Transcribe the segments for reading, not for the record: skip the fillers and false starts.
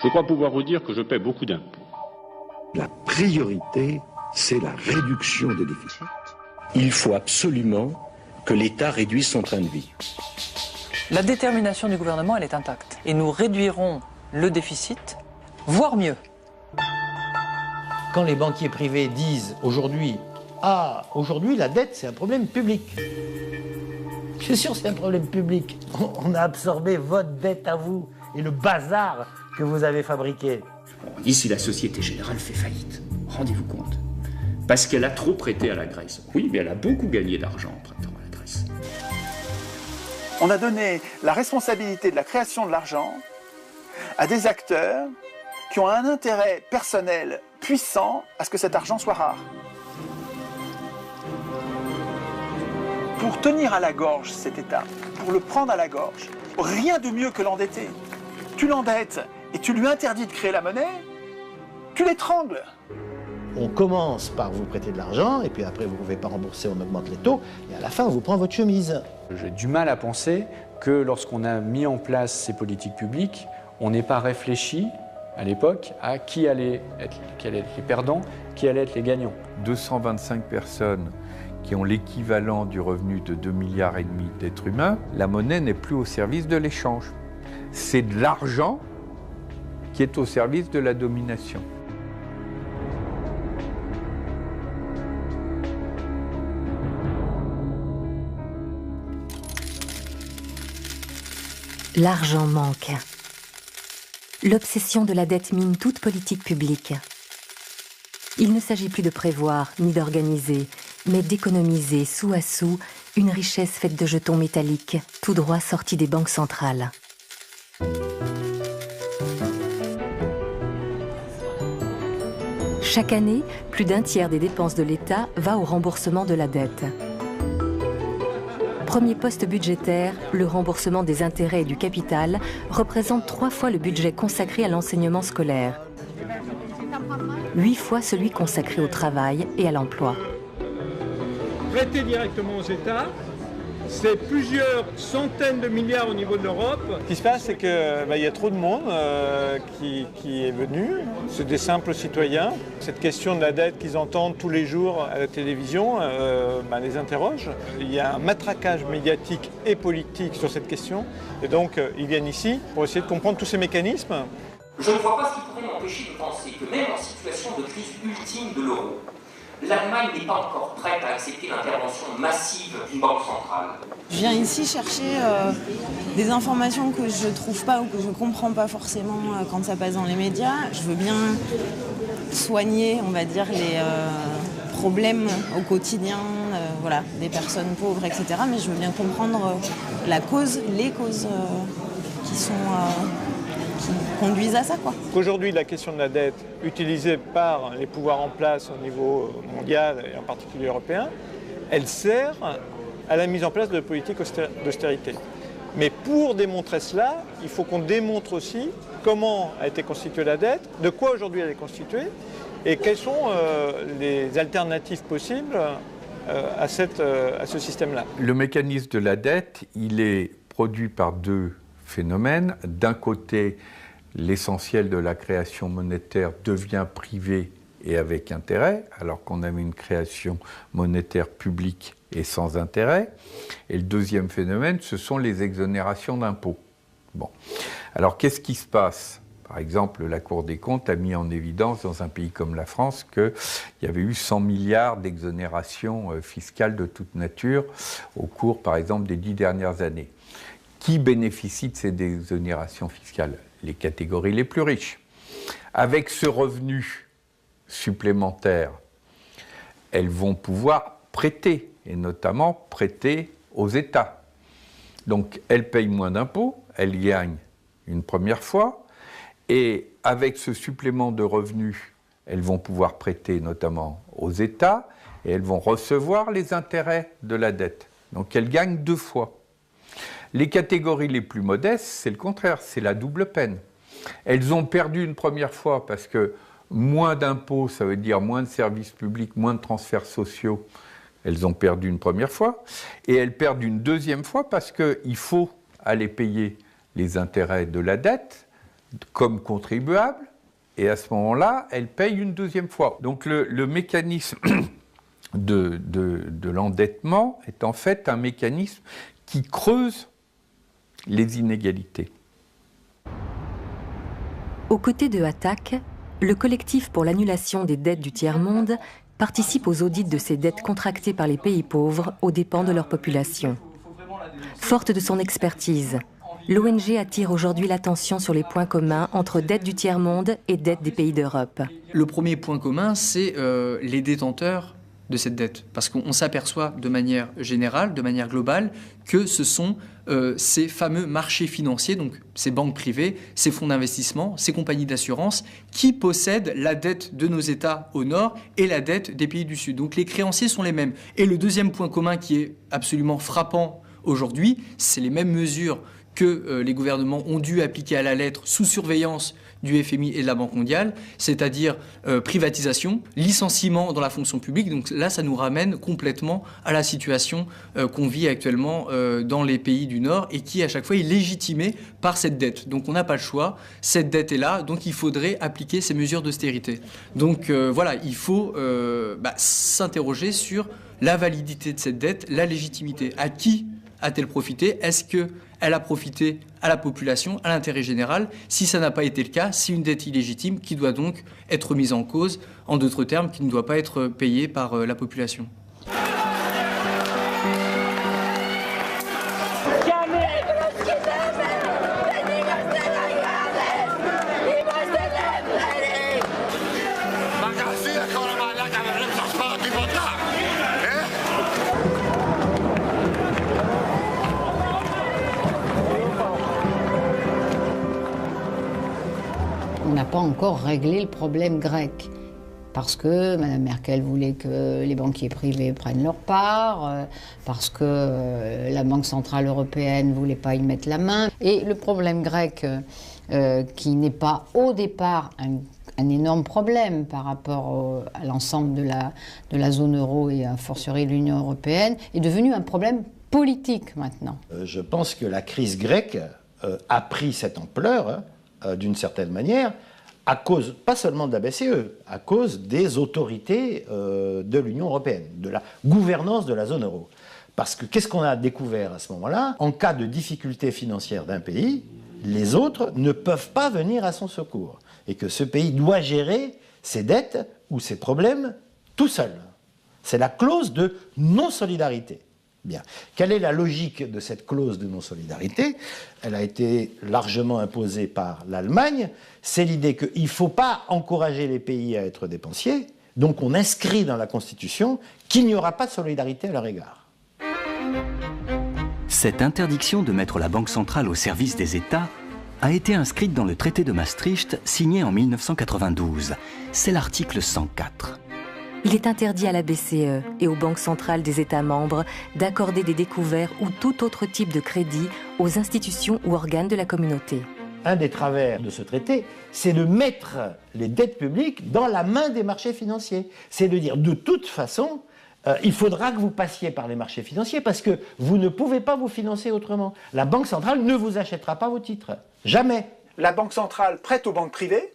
Je crois pouvoir vous dire que je paie beaucoup d'impôts. La priorité, c'est la réduction des déficits. Il faut absolument que l'État réduise son train de vie. La détermination du gouvernement, elle est intacte. Et nous réduirons le déficit, voire mieux. Quand les banquiers privés disent aujourd'hui, ah, aujourd'hui la dette c'est un problème public. Je suis sûr que c'est un problème public. On a absorbé votre dette à vous et le bazar que vous avez fabriqué. On dit si la Société Générale fait faillite, rendez-vous compte. Parce qu'elle a trop prêté à la Grèce. Oui, mais elle a beaucoup gagné d'argent en prêtant à la Grèce. On a donné la responsabilité de la création de l'argent à des acteurs qui ont un intérêt personnel puissant à ce que cet argent soit rare. Pour tenir à la gorge cet État, pour le prendre à la gorge, rien de mieux que l'endetter. Tu l'endettes et tu lui interdis de créer la monnaie, tu l'étrangles. On commence par vous prêter de l'argent, et puis après vous ne pouvez pas rembourser, on augmente les taux, et à la fin on vous prend votre chemise. J'ai du mal à penser que lorsqu'on a mis en place ces politiques publiques, on n'ait pas réfléchi à l'époque à qui allaient être les perdants, qui allaient être les gagnants. 225 personnes qui ont l'équivalent du revenu de 2,5 milliards d'êtres humains, la monnaie n'est plus au service de l'échange. C'est de l'argent qui est au service de la domination. L'argent manque. L'obsession de la dette mine toute politique publique. Il ne s'agit plus de prévoir ni d'organiser, mais d'économiser sou à sou une richesse faite de jetons métalliques, tout droit sortis des banques centrales. Chaque année, plus d'un tiers des dépenses de l'État va au remboursement de la dette. Premier poste budgétaire, le remboursement des intérêts et du capital représente 3 fois le budget consacré à l'enseignement scolaire, 8 fois celui consacré au travail et à l'emploi. Prêter directement aux États, c'est plusieurs centaines de milliards au niveau de l'Europe. Ce qui se passe, c'est qu'il y a trop de monde qui est venu. C'est des simples citoyens. Cette question de la dette qu'ils entendent tous les jours à la télévision les interroge. Il y a un matraquage médiatique et politique sur cette question. Et donc, ils viennent ici pour essayer de comprendre tous ces mécanismes. Je ne vois pas ce qui pourrait m'empêcher de penser que même en situation de crise ultime de l'euro, l'Allemagne n'est pas encore prête à accepter l'intervention massive d'une banque centrale. Je viens ici chercher des informations que je ne trouve pas ou que je ne comprends pas forcément quand ça passe dans les médias. Je veux bien soigner, on va dire, les problèmes au quotidien des personnes pauvres, etc. Mais je veux bien comprendre la cause, les causes qui conduisent à ça, quoi. Aujourd'hui, la question de la dette, utilisée par les pouvoirs en place au niveau mondial et en particulier européen, elle sert à la mise en place de politiques d'austérité. Mais pour démontrer cela, il faut qu'on démontre aussi comment a été constituée la dette, de quoi aujourd'hui elle est constituée, et quelles sont les alternatives possibles à ce système-là. Le mécanisme de la dette, il est produit par 2 phénomènes. D'un côté, l'essentiel de la création monétaire devient privé et avec intérêt, alors qu'on avait une création monétaire publique et sans intérêt. Et le deuxième phénomène, ce sont les exonérations d'impôts. Bon. Alors, qu'est-ce qui se passe ? Par exemple, la Cour des comptes a mis en évidence dans un pays comme la France qu'il y avait eu 100 milliards d'exonérations fiscales de toute nature au cours, par exemple, des 10 dernières années. Qui bénéficie de ces exonérations fiscales ? Les catégories les plus riches. Avec ce revenu supplémentaire, elles vont pouvoir prêter, et notamment prêter aux États. Donc elles payent moins d'impôts, elles gagnent une première fois, et avec ce supplément de revenus, elles vont pouvoir prêter notamment aux États, et elles vont recevoir les intérêts de la dette. Donc elles gagnent 2 fois. Les catégories les plus modestes, c'est le contraire, c'est la double peine. Elles ont perdu une première fois parce que moins d'impôts, ça veut dire moins de services publics, moins de transferts sociaux. Elles ont perdu une première fois. Et elles perdent une deuxième fois parce qu'il faut aller payer les intérêts de la dette. comme contribuable, et à ce moment-là, elle paye une deuxième fois. Donc le mécanisme de l'endettement est en fait un mécanisme qui creuse les inégalités. Aux côtés de Attac, le collectif pour l'annulation des dettes du tiers-monde participe aux audits de ces dettes contractées par les pays pauvres aux dépens de leur population. Forte de son expertise, l'ONG attire aujourd'hui l'attention sur les points communs entre dette du tiers-monde et dette des pays d'Europe. Le premier point commun, c'est les détenteurs de cette dette. Parce qu'on s'aperçoit de manière générale, de manière globale, que ce sont ces fameux marchés financiers, donc ces banques privées, ces fonds d'investissement, ces compagnies d'assurance, qui possèdent la dette de nos États au nord et la dette des pays du sud. Donc les créanciers sont les mêmes. Et le deuxième point commun qui est absolument frappant aujourd'hui, c'est les mêmes mesures que les gouvernements ont dû appliquer à la lettre sous surveillance du FMI et de la Banque mondiale, c'est-à-dire privatisation, licenciement dans la fonction publique. Donc là, ça nous ramène complètement à la situation qu'on vit actuellement dans les pays du Nord et qui, à chaque fois, est légitimée par cette dette. Donc on n'a pas le choix, cette dette est là, donc il faudrait appliquer ces mesures d'austérité. Donc voilà, il faut s'interroger sur la validité de cette dette, la légitimité. À qui a-t-elle profité? Est-ce qu'elle a profité à la population, à l'intérêt général? Si ça n'a pas été le cas, c'est une dette illégitime qui doit donc être mise en cause, en d'autres termes, qui ne doit pas être payée par la population. On n'a pas encore réglé le problème grec. Parce que Mme Merkel voulait que les banquiers privés prennent leur part, parce que la Banque centrale européenne ne voulait pas y mettre la main. Et le problème grec, qui n'est pas au départ un énorme problème par rapport à l'ensemble de la zone euro et a fortiori de l'Union européenne, est devenu un problème politique maintenant. Je pense que la crise grecque a pris cette ampleur, d'une certaine manière, à cause, pas seulement de la BCE, à cause des autorités de l'Union européenne, de la gouvernance de la zone euro. Parce que qu'est-ce qu'on a découvert à ce moment-là? En cas de difficulté financière d'un pays, les autres ne peuvent pas venir à son secours. Et que ce pays doit gérer ses dettes ou ses problèmes tout seul. C'est la clause de non-solidarité. Bien. Quelle est la logique de cette clause de non-solidarité? Elle a été largement imposée par l'Allemagne. C'est l'idée qu'il ne faut pas encourager les pays à être dépensiers, donc on inscrit dans la Constitution qu'il n'y aura pas de solidarité à leur égard. Cette interdiction de mettre la Banque centrale au service des États a été inscrite dans le traité de Maastricht signé en 1992. C'est l'article 104. Il est interdit à la BCE et aux banques centrales des États membres d'accorder des découverts ou tout autre type de crédit aux institutions ou organes de la communauté. Un des travers de ce traité, c'est de mettre les dettes publiques dans la main des marchés financiers. C'est de dire, de toute façon, il faudra que vous passiez par les marchés financiers parce que vous ne pouvez pas vous financer autrement. La Banque centrale ne vous achètera pas vos titres. Jamais. La Banque centrale prête aux banques privées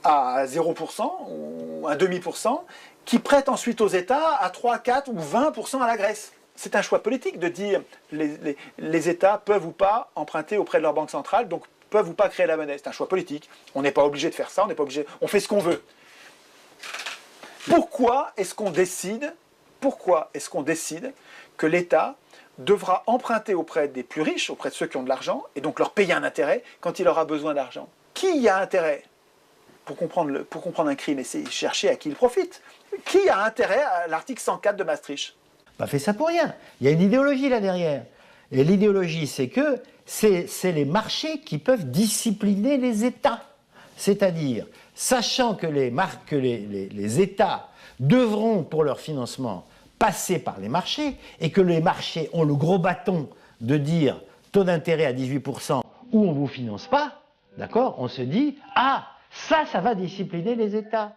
à 0% ou à 0,5%, qui prête ensuite aux États à 3, 4 ou 20% à la Grèce. C'est un choix politique de dire les États peuvent ou pas emprunter auprès de leur banque centrale, donc peuvent ou pas créer la monnaie. C'est un choix politique. On n'est pas obligé de faire ça, on n'est pas obligé, on fait ce qu'on veut. Pourquoi est-ce qu'on décide que l'État devra emprunter auprès des plus riches, auprès de ceux qui ont de l'argent, et donc leur payer un intérêt quand il aura besoin d'argent? Qui y a intérêt? Pour comprendre un crime, essayez de chercher à qui il profite. Qui a intérêt à l'article 104 de Maastricht? Pas fait ça pour rien. Il y a une idéologie là derrière. Et l'idéologie, c'est que c'est les marchés qui peuvent discipliner les États. C'est-à-dire, sachant que les États devront, pour leur financement, passer par les marchés, et que les marchés ont le gros bâton de dire taux d'intérêt à 18% ou on ne vous finance pas, d'accord, on se dit, ah, ça va discipliner les États.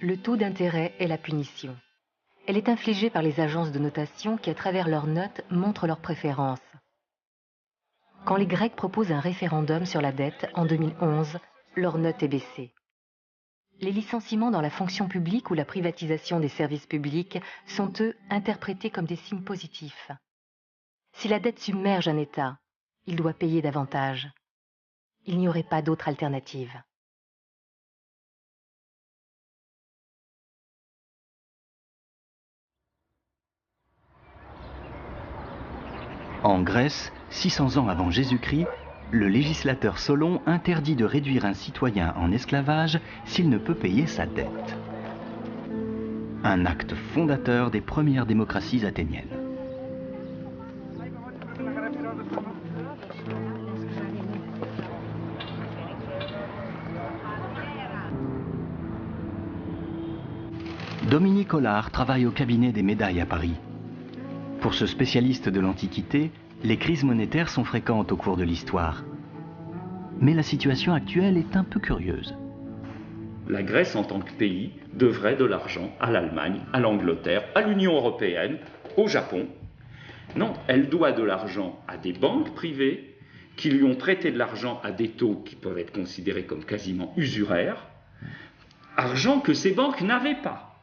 Le taux d'intérêt est la punition. Elle est infligée par les agences de notation qui, à travers leurs notes, montrent leurs préférences. Quand les Grecs proposent un référendum sur la dette en 2011, leur note est baissée. Les licenciements dans la fonction publique ou la privatisation des services publics sont, eux, interprétés comme des signes positifs. Si la dette submerge un État, il doit payer davantage. Il n'y aurait pas d'autre alternative. En Grèce, 600 ans avant Jésus-Christ, le législateur Solon interdit de réduire un citoyen en esclavage s'il ne peut payer sa dette. Un acte fondateur des premières démocraties athéniennes. Dominique Hollard travaille au cabinet des médailles à Paris. Pour ce spécialiste de l'Antiquité, les crises monétaires sont fréquentes au cours de l'histoire. Mais la situation actuelle est un peu curieuse. La Grèce, en tant que pays, devrait de l'argent à l'Allemagne, à l'Angleterre, à l'Union européenne, au Japon. Non, elle doit de l'argent à des banques privées qui lui ont prêté de l'argent à des taux qui peuvent être considérés comme quasiment usuraires, argent que ces banques n'avaient pas,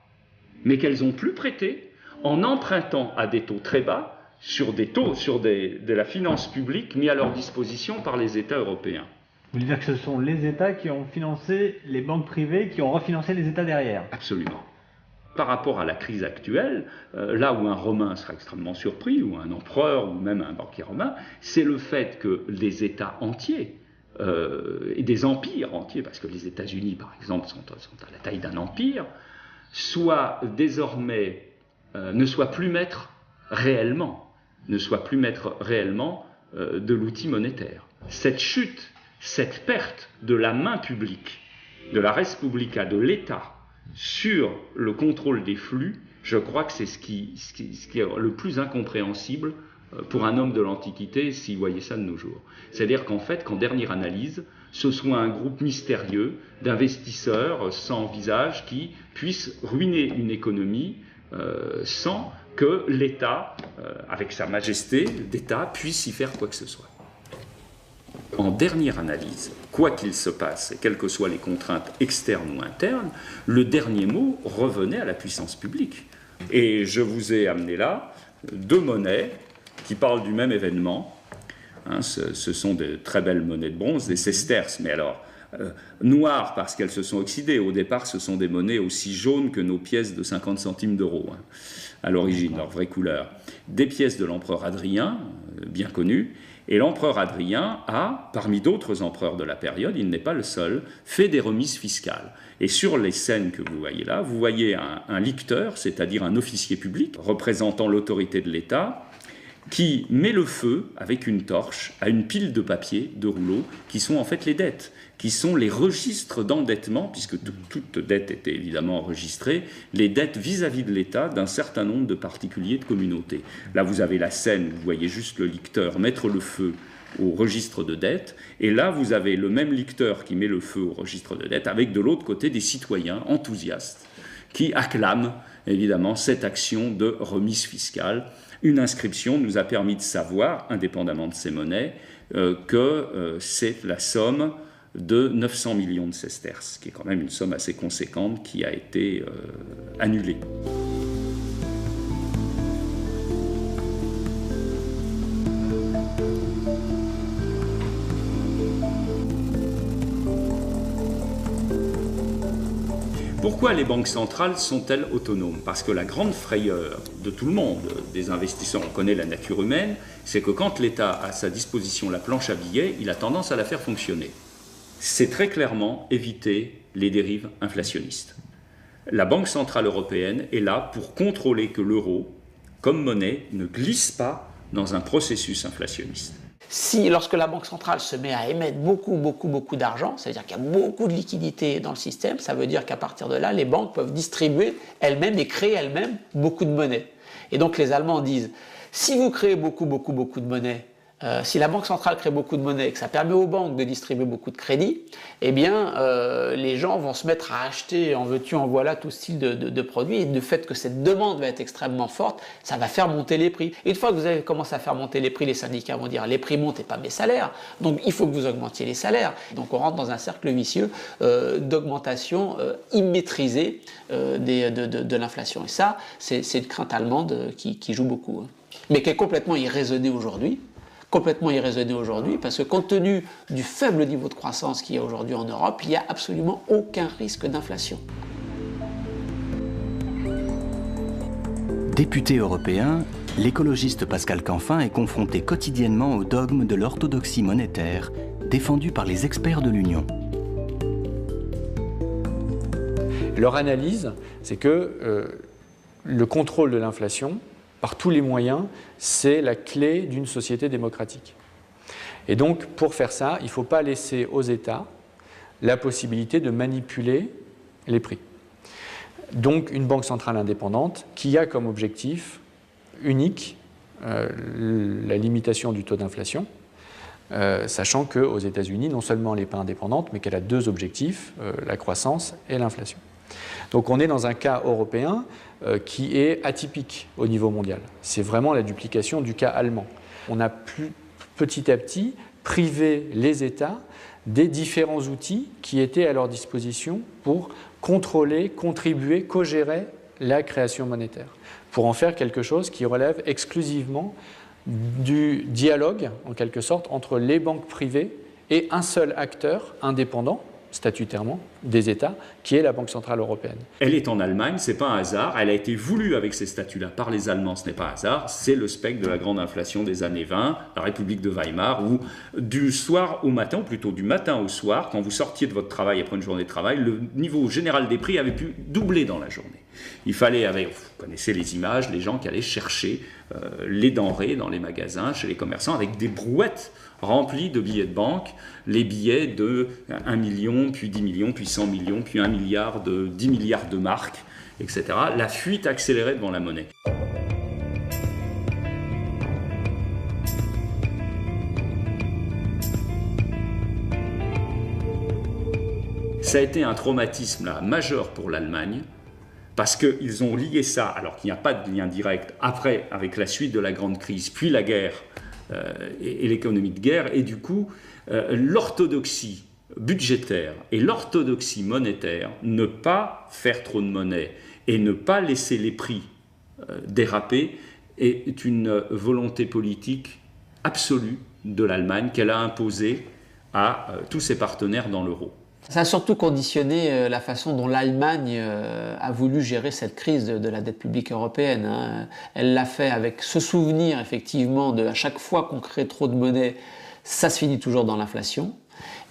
mais qu'elles ont pu prêter en empruntant à des taux très bas sur de la finance publique mis à leur disposition par les États européens. Vous voulez dire que ce sont les États qui ont financé les banques privées, qui ont refinancé les États derrière? Absolument. Par rapport à la crise actuelle, là où un Romain sera extrêmement surpris, ou un empereur, ou même un banquier romain, c'est le fait que les États entiers, et des empires entiers, parce que les États-Unis, par exemple, sont à la taille d'un empire, soient désormais, ne soient plus maîtres réellement de l'outil monétaire. Cette chute, cette perte de la main publique, de la res publica, de l'État, sur le contrôle des flux, je crois que c'est ce qui est le plus incompréhensible pour un homme de l'Antiquité s'il voyait ça de nos jours. C'est-à-dire qu'en fait, qu'en dernière analyse, ce soit un groupe mystérieux d'investisseurs sans visage qui puissent ruiner une économie sans que l'État, avec sa majesté d'État, puisse y faire quoi que ce soit. En dernière analyse, quoi qu'il se passe, et quelles que soient les contraintes externes ou internes, le dernier mot revenait à la puissance publique. Et je vous ai amené là deux monnaies qui parlent du même événement. Ce sont de très belles monnaies de bronze, des sesterces, mais alors noires parce qu'elles se sont oxydées. Au départ, ce sont des monnaies aussi jaunes que nos pièces de 50 centimes d'euros, à l'origine, leur vraie couleur. Des pièces de l'empereur Hadrien, bien connues. Et l'empereur Hadrien a, parmi d'autres empereurs de la période, il n'est pas le seul, fait des remises fiscales. Et sur les scènes que vous voyez là, vous voyez un licteur, c'est-à-dire un officier public représentant l'autorité de l'État, qui met le feu avec une torche à une pile de papier, de rouleaux, qui sont en fait les dettes, qui sont les registres d'endettement, puisque toute dette était évidemment enregistrée, les dettes vis-à-vis de l'État d'un certain nombre de particuliers de communautés. Là, vous avez la scène, vous voyez juste le licteur mettre le feu au registre de dettes, et là, vous avez le même licteur qui met le feu au registre de dettes, avec de l'autre côté des citoyens enthousiastes qui acclament évidemment cette action de remise fiscale. Une inscription nous a permis de savoir, indépendamment de ces monnaies, que c'est la somme de 900 millions de sesterces, qui est quand même une somme assez conséquente qui a été annulée. Pourquoi les banques centrales sont-elles autonomes? Parce que la grande frayeur de tout le monde, des investisseurs, on connaît la nature humaine, c'est que quand l'État a à sa disposition la planche à billets, il a tendance à la faire fonctionner. C'est très clairement éviter les dérives inflationnistes. La Banque centrale européenne est là pour contrôler que l'euro, comme monnaie, ne glisse pas dans un processus inflationniste. Si, lorsque la Banque centrale se met à émettre beaucoup d'argent, c'est-à-dire qu'il y a beaucoup de liquidités dans le système, ça veut dire qu'à partir de là, les banques peuvent distribuer elles-mêmes et créer elles-mêmes beaucoup de monnaie. Et donc les Allemands disent, si vous créez beaucoup de monnaie, Si la Banque centrale crée beaucoup de monnaie et que ça permet aux banques de distribuer beaucoup de crédits, eh bien, les gens vont se mettre à acheter en veux-tu, en voilà tout style de produits. Et du fait que cette demande va être extrêmement forte, ça va faire monter les prix. Et une fois que vous avez commencé à faire monter les prix, les syndicats vont dire les prix montent et pas mes salaires. Donc il faut que vous augmentiez les salaires. Donc on rentre dans un cercle vicieux d'augmentation immaîtrisée de l'inflation. Et ça, c'est une crainte allemande qui joue beaucoup, hein. Mais qui est complètement irraisonnée aujourd'hui. Parce que compte tenu du faible niveau de croissance qu'il y a aujourd'hui en Europe, il n'y a absolument aucun risque d'inflation. Député européen, l'écologiste Pascal Canfin est confronté quotidiennement au dogme de l'orthodoxie monétaire, défendu par les experts de l'Union. Leur analyse, c'est que le contrôle de l'inflation, par tous les moyens, c'est la clé d'une société démocratique. Et donc, pour faire ça, il ne faut pas laisser aux États la possibilité de manipuler les prix. Donc, une banque centrale indépendante qui a comme objectif unique la limitation du taux d'inflation, sachant qu'aux États-Unis, non seulement elle n'est pas indépendante, mais qu'elle a deux objectifs, la croissance et l'inflation. Donc on est dans un cas européen qui est atypique au niveau mondial. C'est vraiment la duplication du cas allemand. On a petit à petit privé les États des différents outils qui étaient à leur disposition pour contrôler, contribuer, co-gérer la création monétaire, pour en faire quelque chose qui relève exclusivement du dialogue, en quelque sorte, entre les banques privées et un seul acteur indépendant, statutairement, des États, qui est la Banque centrale européenne. Elle est en Allemagne, c'est pas un hasard, elle a été voulue avec ces statuts-là par les Allemands, ce n'est pas un hasard, c'est le spectre de la grande inflation des années 20, la République de Weimar, où du soir au matin, ou plutôt du matin au soir, quand vous sortiez de votre travail après une journée de travail, le niveau général des prix avait pu doubler dans la journée. Il fallait, vous connaissez les images, les gens qui allaient chercher les denrées dans les magasins, chez les commerçants, avec des brouettes remplies de billets de banque, les billets de 1 million, puis 10 millions, puis 100 millions, puis 1 milliard, 10 milliards de marques, etc. La fuite accélérée devant la monnaie. Ça a été un traumatisme là, majeur pour l'Allemagne, parce qu'ils ont lié ça, alors qu'il n'y a pas de lien direct, après, avec la suite de la grande crise, puis la guerre et l'économie de guerre, et du coup, l'orthodoxie budgétaire et l'orthodoxie monétaire, ne pas faire trop de monnaie et ne pas laisser les prix déraper, est une volonté politique absolue de l'Allemagne qu'elle a imposée à tous ses partenaires dans l'euro. Ça a surtout conditionné la façon dont l'Allemagne a voulu gérer cette crise de la dette publique européenne, hein. Elle l'a fait avec ce souvenir, effectivement, de à chaque fois qu'on crée trop de monnaie, ça se finit toujours dans l'inflation.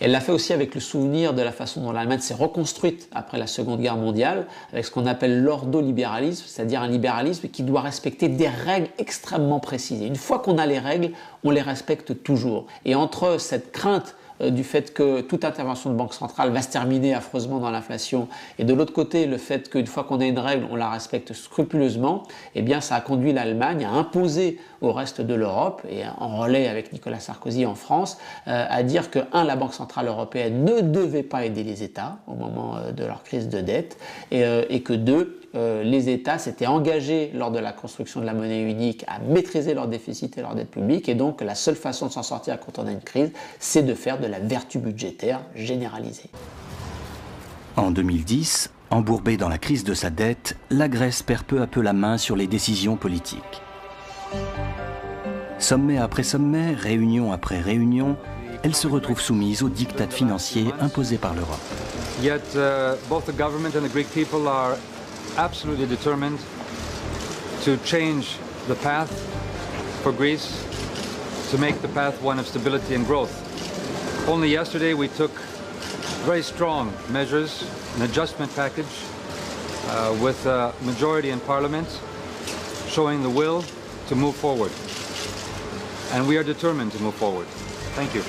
Elle l'a fait aussi avec le souvenir de la façon dont l'Allemagne s'est reconstruite après la Seconde Guerre mondiale, avec ce qu'on appelle l'ordolibéralisme, c'est-à-dire un libéralisme qui doit respecter des règles extrêmement précises. Et une fois qu'on a les règles, on les respecte toujours. Et entre cette crainte du fait que toute intervention de banque centrale va se terminer affreusement dans l'inflation, et de l'autre côté le fait qu'une fois qu'on a une règle, on la respecte scrupuleusement, eh bien ça a conduit l'Allemagne à imposer au reste de l'Europe, et en relais avec Nicolas Sarkozy en France, à dire que, la Banque centrale européenne ne devait pas aider les États au moment de leur crise de dette, et que deux, les États s'étaient engagés lors de la construction de la monnaie unique à maîtriser leur déficit et leur dette publique, et donc la seule façon de s'en sortir quand on a une crise, c'est de faire de la vertu budgétaire généralisée. En 2010, embourbée dans la crise de sa dette, la Grèce perd peu à peu la main sur les décisions politiques. Sommet après sommet, réunion après réunion, elle se retrouve soumise aux diktats financiers imposés par l'Europe. Yet both the government and the Greek people are absolutely determined to change the path for Greece, to make the path one of stability and growth. Only yesterday we took very strong measures, an adjustment package with a majority in Parliament, showing the will to move forward. And we are determined to move forward. Thank you.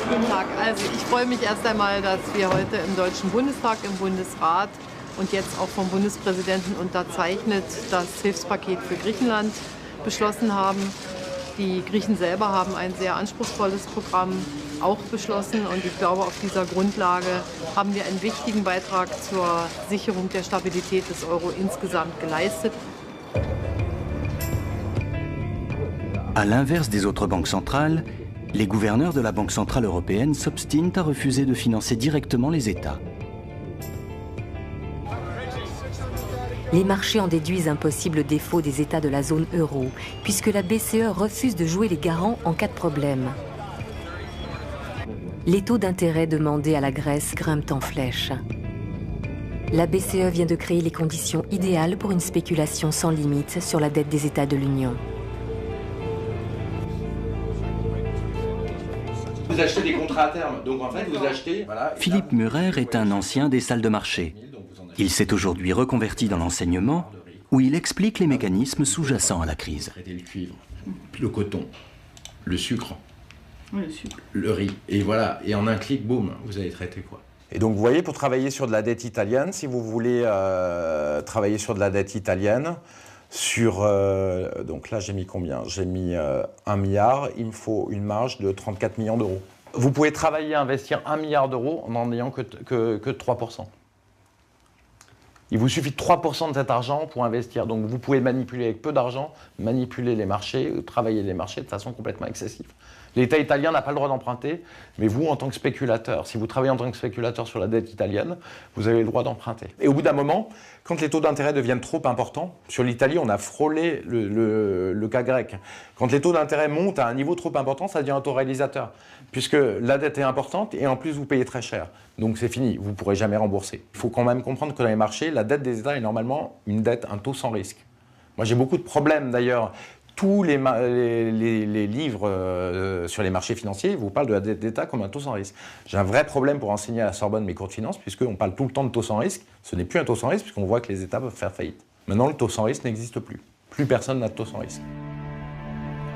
Guten Tag. Also ich freue mich erst einmal, dass wir heute im Deutschen Bundestag, im Bundesrat und jetzt auch vom Bundespräsidenten unterzeichnet, das Hilfspaket für Griechenland beschlossen haben. Die Griechen selber haben ein sehr anspruchsvolles Programm auch beschlossen und ich glaube, auf dieser Grundlage haben wir einen wichtigen Beitrag zur Sicherung der Stabilität des Euro insgesamt geleistet. À l'inverse des autres banques centrales, les gouverneurs de la Banque centrale européenne s'obstinent à refuser de financer directement les États. Les marchés en déduisent un possible défaut des États de la zone euro, puisque la BCE refuse de jouer les garants en cas de problème. Les taux d'intérêt demandés à la Grèce grimpent en flèche. La BCE vient de créer les conditions idéales pour une spéculation sans limite sur la dette des États de l'Union. Vous achetez des contrats à terme, donc en fait vous achetez... Voilà, Philippe Murer est un ancien des salles de marché. Il s'est aujourd'hui reconverti dans l'enseignement, où il explique les mécanismes sous-jacents à la crise. Le cuivre, puis le coton, le sucre, Oui, le sucre, le riz, et voilà, et en un clic, boum, vous avez traité quoi. Et donc vous voyez, pour travailler sur de la dette italienne, si vous voulez travailler sur de la dette italienne, donc là j'ai mis combien? J'ai mis 1 milliard, il me faut une marge de 34 millions d'euros. Vous pouvez travailler, investir 1 milliard d'euros en n'en ayant que 3%. Il vous suffit de 3% de cet argent pour investir. Donc vous pouvez manipuler avec peu d'argent, manipuler les marchés, travailler les marchés de façon complètement excessive. L'État italien n'a pas le droit d'emprunter, mais vous, en tant que spéculateur, si vous travaillez en tant que spéculateur sur la dette italienne, vous avez le droit d'emprunter. Et au bout d'un moment, quand les taux d'intérêt deviennent trop importants, sur l'Italie, on a frôlé le cas grec. Quand les taux d'intérêt montent à un niveau trop important, ça devient autoréalisateur, puisque la dette est importante et en plus vous payez très cher. Donc c'est fini, vous ne pourrez jamais rembourser. Il faut quand même comprendre que dans les marchés, la dette des États est normalement un taux sans risque. Moi j'ai beaucoup de problèmes d'ailleurs. Tous les livres sur les marchés financiers vous parlent de la dette d'État comme un taux sans risque. J'ai un vrai problème pour enseigner à la Sorbonne mes cours de finance, puisqu'on parle tout le temps de taux sans risque. Ce n'est plus un taux sans risque, puisqu'on voit que les États peuvent faire faillite. Maintenant, le taux sans risque n'existe plus. Plus personne n'a de taux sans risque.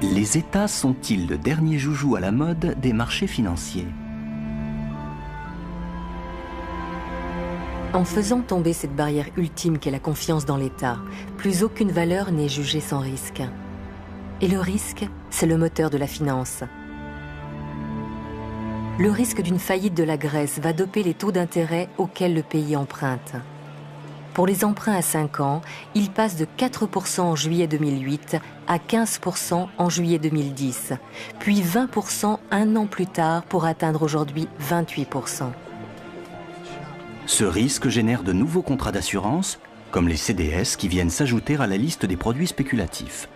Les États sont-ils le dernier joujou à la mode des marchés financiers? En faisant tomber cette barrière ultime qu'est la confiance dans l'État, plus aucune valeur n'est jugée sans risque. Et le risque, c'est le moteur de la finance. Le risque d'une faillite de la Grèce va doper les taux d'intérêt auxquels le pays emprunte. Pour les emprunts à 5 ans, ils passent de 4% en juillet 2008 à 15% en juillet 2010, puis 20% un an plus tard pour atteindre aujourd'hui 28%. Ce risque génère de nouveaux contrats d'assurance, comme les CDS qui viennent s'ajouter à la liste des produits spéculatifs.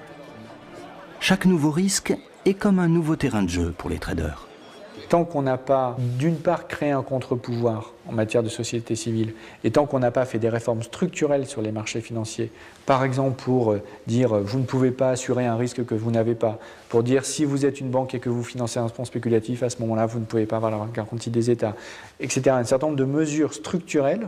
Chaque nouveau risque est comme un nouveau terrain de jeu pour les traders. Tant qu'on n'a pas, d'une part, créé un contre-pouvoir en matière de société civile, et tant qu'on n'a pas fait des réformes structurelles sur les marchés financiers, par exemple pour dire vous ne pouvez pas assurer un risque que vous n'avez pas, pour dire si vous êtes une banque et que vous financez un fonds spéculatif, à ce moment-là, vous ne pouvez pas avoir la garantie des États, etc. Un certain nombre de mesures structurelles,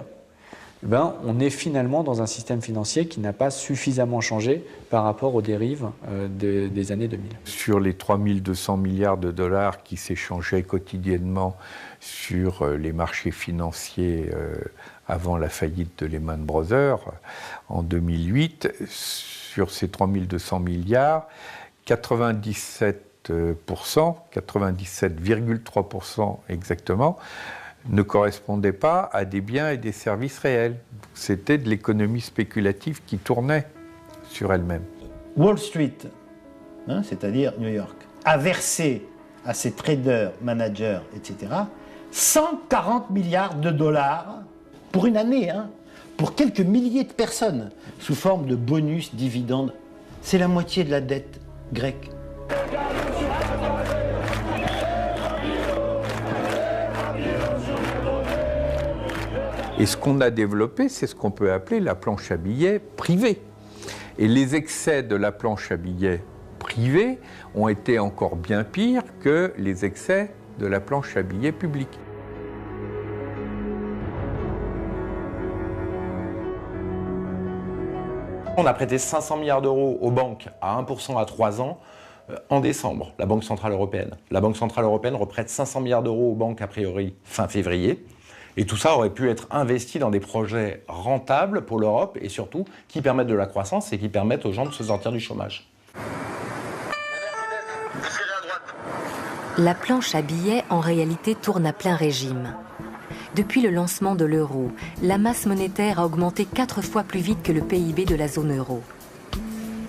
on est finalement dans un système financier qui n'a pas suffisamment changé par rapport aux dérives des années 2000. Sur les 3200 milliards de dollars qui s'échangeaient quotidiennement sur les marchés financiers avant la faillite de Lehman Brothers en 2008, sur ces 3200 milliards, 97,3% exactement, ne correspondait pas à des biens et des services réels. C'était de l'économie spéculative qui tournait sur elle-même. Wall Street, c'est-à-dire New York, a versé à ses traders, managers, etc., 140 milliards de dollars pour une année, pour quelques milliers de personnes, sous forme de bonus, dividendes. C'est la moitié de la dette grecque. Et ce qu'on a développé, c'est ce qu'on peut appeler la planche à billets privée. Et les excès de la planche à billets privée ont été encore bien pires que les excès de la planche à billets publique. On a prêté 500 milliards d'euros aux banques à 1% à 3 ans en décembre, la Banque centrale européenne. La Banque centrale européenne reprête 500 milliards d'euros aux banques a priori fin février. Et tout ça aurait pu être investi dans des projets rentables pour l'Europe et surtout qui permettent de la croissance et qui permettent aux gens de se sortir du chômage. La planche à billets, en réalité, tourne à plein régime. Depuis le lancement de l'euro, la masse monétaire a augmenté 4 fois plus vite que le PIB de la zone euro.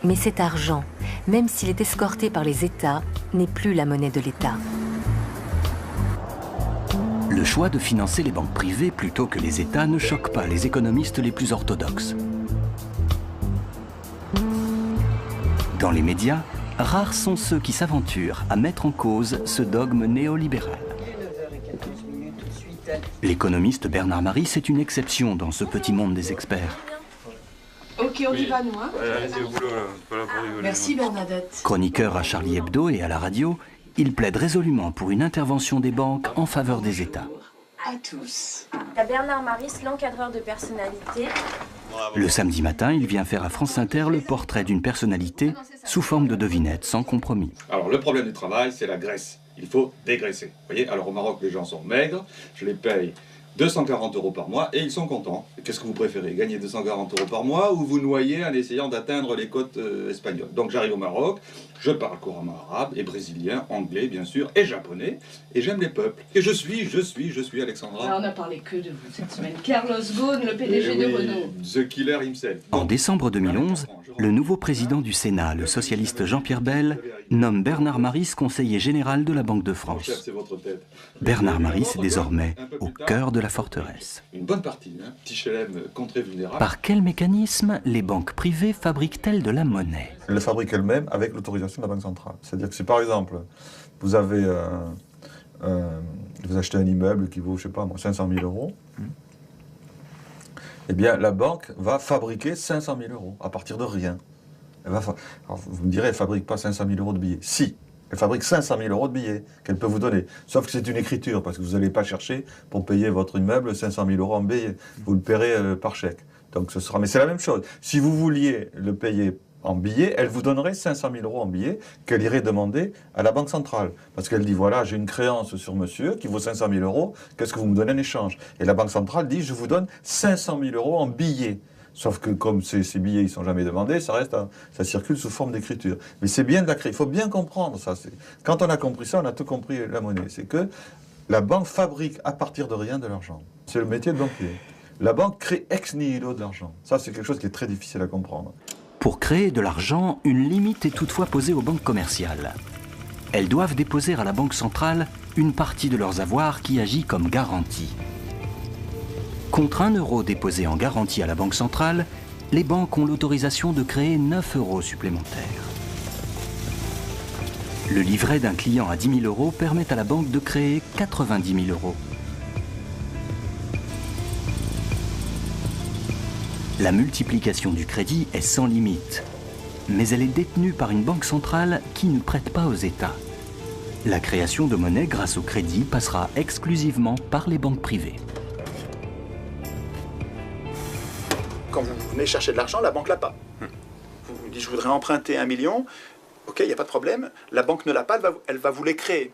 Mais cet argent, même s'il est escorté par les États, n'est plus la monnaie de l'État. Le choix de financer les banques privées plutôt que les États ne choque pas les économistes les plus orthodoxes. Dans les médias, rares sont ceux qui s'aventurent à mettre en cause ce dogme néolibéral. L'économiste Bernard Maris est une exception dans ce petit monde des experts. Ok, on y va, nous. Hein. Allez-y au boulot, là. Pas là pour rigoler. Merci, Bernadette. Chroniqueur à Charlie Hebdo et à la radio, il plaide résolument pour une intervention des banques en faveur des États. À tous. Il y a Bernard Maris, l'encadreur de personnalité. Le samedi matin, il vient faire à France Inter le portrait d'une personnalité sous forme de devinette, sans compromis. Alors le problème du travail, c'est la graisse. Il faut dégraisser. Vous voyez, alors au Maroc, les gens sont maigres, je les paye 240 € par mois et ils sont contents. Qu'est-ce que vous préférez, gagner 240 € par mois ou vous noyer en essayant d'atteindre les côtes espagnoles? Donc j'arrive au Maroc, je parle couramment arabe et brésilien, anglais bien sûr, et japonais, et j'aime les peuples. Et je suis Alexandra. Alors, on n'a parlé que de vous cette semaine. Carlos Ghosn, le PDG de Renault. The killer himself. En décembre 2011, le nouveau président du Sénat, le socialiste Jean-Pierre Bel, nomme Bernard Maris conseiller général de la Banque de France. Bernard Maris est désormais au cœur de la forteresse. Une bonne partie, hein, petit chelem contrée vulnérable. Par quel mécanisme les banques privées fabriquent-elles de la monnaie? Elles le fabriquent elles-mêmes avec l'autorisation de la Banque centrale. C'est-à-dire que si par exemple, vous avez vous achetez un immeuble qui vaut, je sais pas moi, 500 000 €, eh bien la banque va fabriquer 500 000 € à partir de rien. Alors, vous me direz, elle ne fabrique pas 500 000 € de billets. Si, elle fabrique 500 000 € de billets qu'elle peut vous donner. Sauf que c'est une écriture, parce que vous n'allez pas chercher pour payer votre immeuble 500 000 € en billets. Vous le paierez par chèque. Donc ce sera, mais c'est la même chose. Si vous vouliez le payer en billets, elle vous donnerait 500 000 € en billets qu'elle irait demander à la Banque centrale. Parce qu'elle dit, voilà, j'ai une créance sur monsieur qui vaut 500 000 €, qu'est-ce que vous me donnez en échange? Et la Banque centrale dit, je vous donne 500 000 € en billets. Sauf que comme ces billets, ils ne sont jamais demandés, ça circule sous forme d'écriture. Mais c'est bien de la créer. Il faut bien comprendre ça. Quand on a compris ça, on a tout compris la monnaie. C'est que la banque fabrique à partir de rien de l'argent. C'est le métier de banquier. La banque crée ex nihilo de l'argent. Ça, c'est quelque chose qui est très difficile à comprendre. Pour créer de l'argent, une limite est toutefois posée aux banques commerciales. Elles doivent déposer à la Banque centrale une partie de leurs avoirs qui agit comme garantie. Contre 1 € déposé en garantie à la Banque centrale, les banques ont l'autorisation de créer 9 € supplémentaires. Le livret d'un client à 10 000 € permet à la banque de créer 90 000 €. La multiplication du crédit est sans limite, mais elle est détenue par une banque centrale qui ne prête pas aux États. La création de monnaie grâce au crédit passera exclusivement par les banques privées. Quand vous venez chercher de l'argent, la banque l'a pas. Vous dites, je voudrais emprunter 1 million, ok, il n'y a pas de problème, la banque ne l'a pas, elle va vous les créer.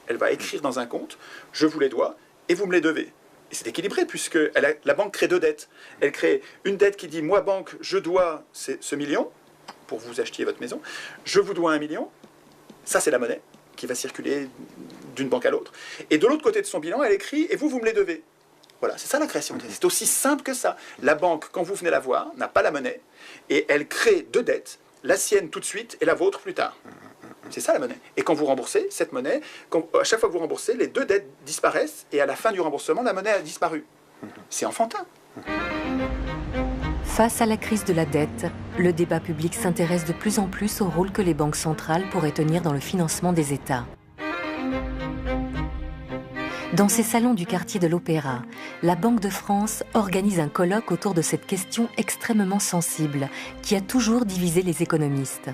Elle va écrire dans un compte, je vous les dois, et vous me les devez. Et c'est équilibré, puisque la banque crée 2 dettes. Elle crée une dette qui dit, moi banque, je dois ce million, pour vous achetiez votre maison, je vous dois 1 million, ça c'est la monnaie, qui va circuler d'une banque à l'autre. Et de l'autre côté de son bilan, elle écrit, et vous me les devez. Voilà, c'est ça la création. C'est aussi simple que ça. La banque, quand vous venez la voir, n'a pas la monnaie, et elle crée 2 dettes, la sienne tout de suite, et la vôtre plus tard. C'est ça la monnaie. Et quand vous remboursez cette monnaie, à chaque fois que vous remboursez, les 2 dettes disparaissent et à la fin du remboursement, la monnaie a disparu. C'est enfantin. Face à la crise de la dette, le débat public s'intéresse de plus en plus au rôle que les banques centrales pourraient tenir dans le financement des États. Dans ces salons du quartier de l'Opéra, la Banque de France organise un colloque autour de cette question extrêmement sensible qui a toujours divisé les économistes.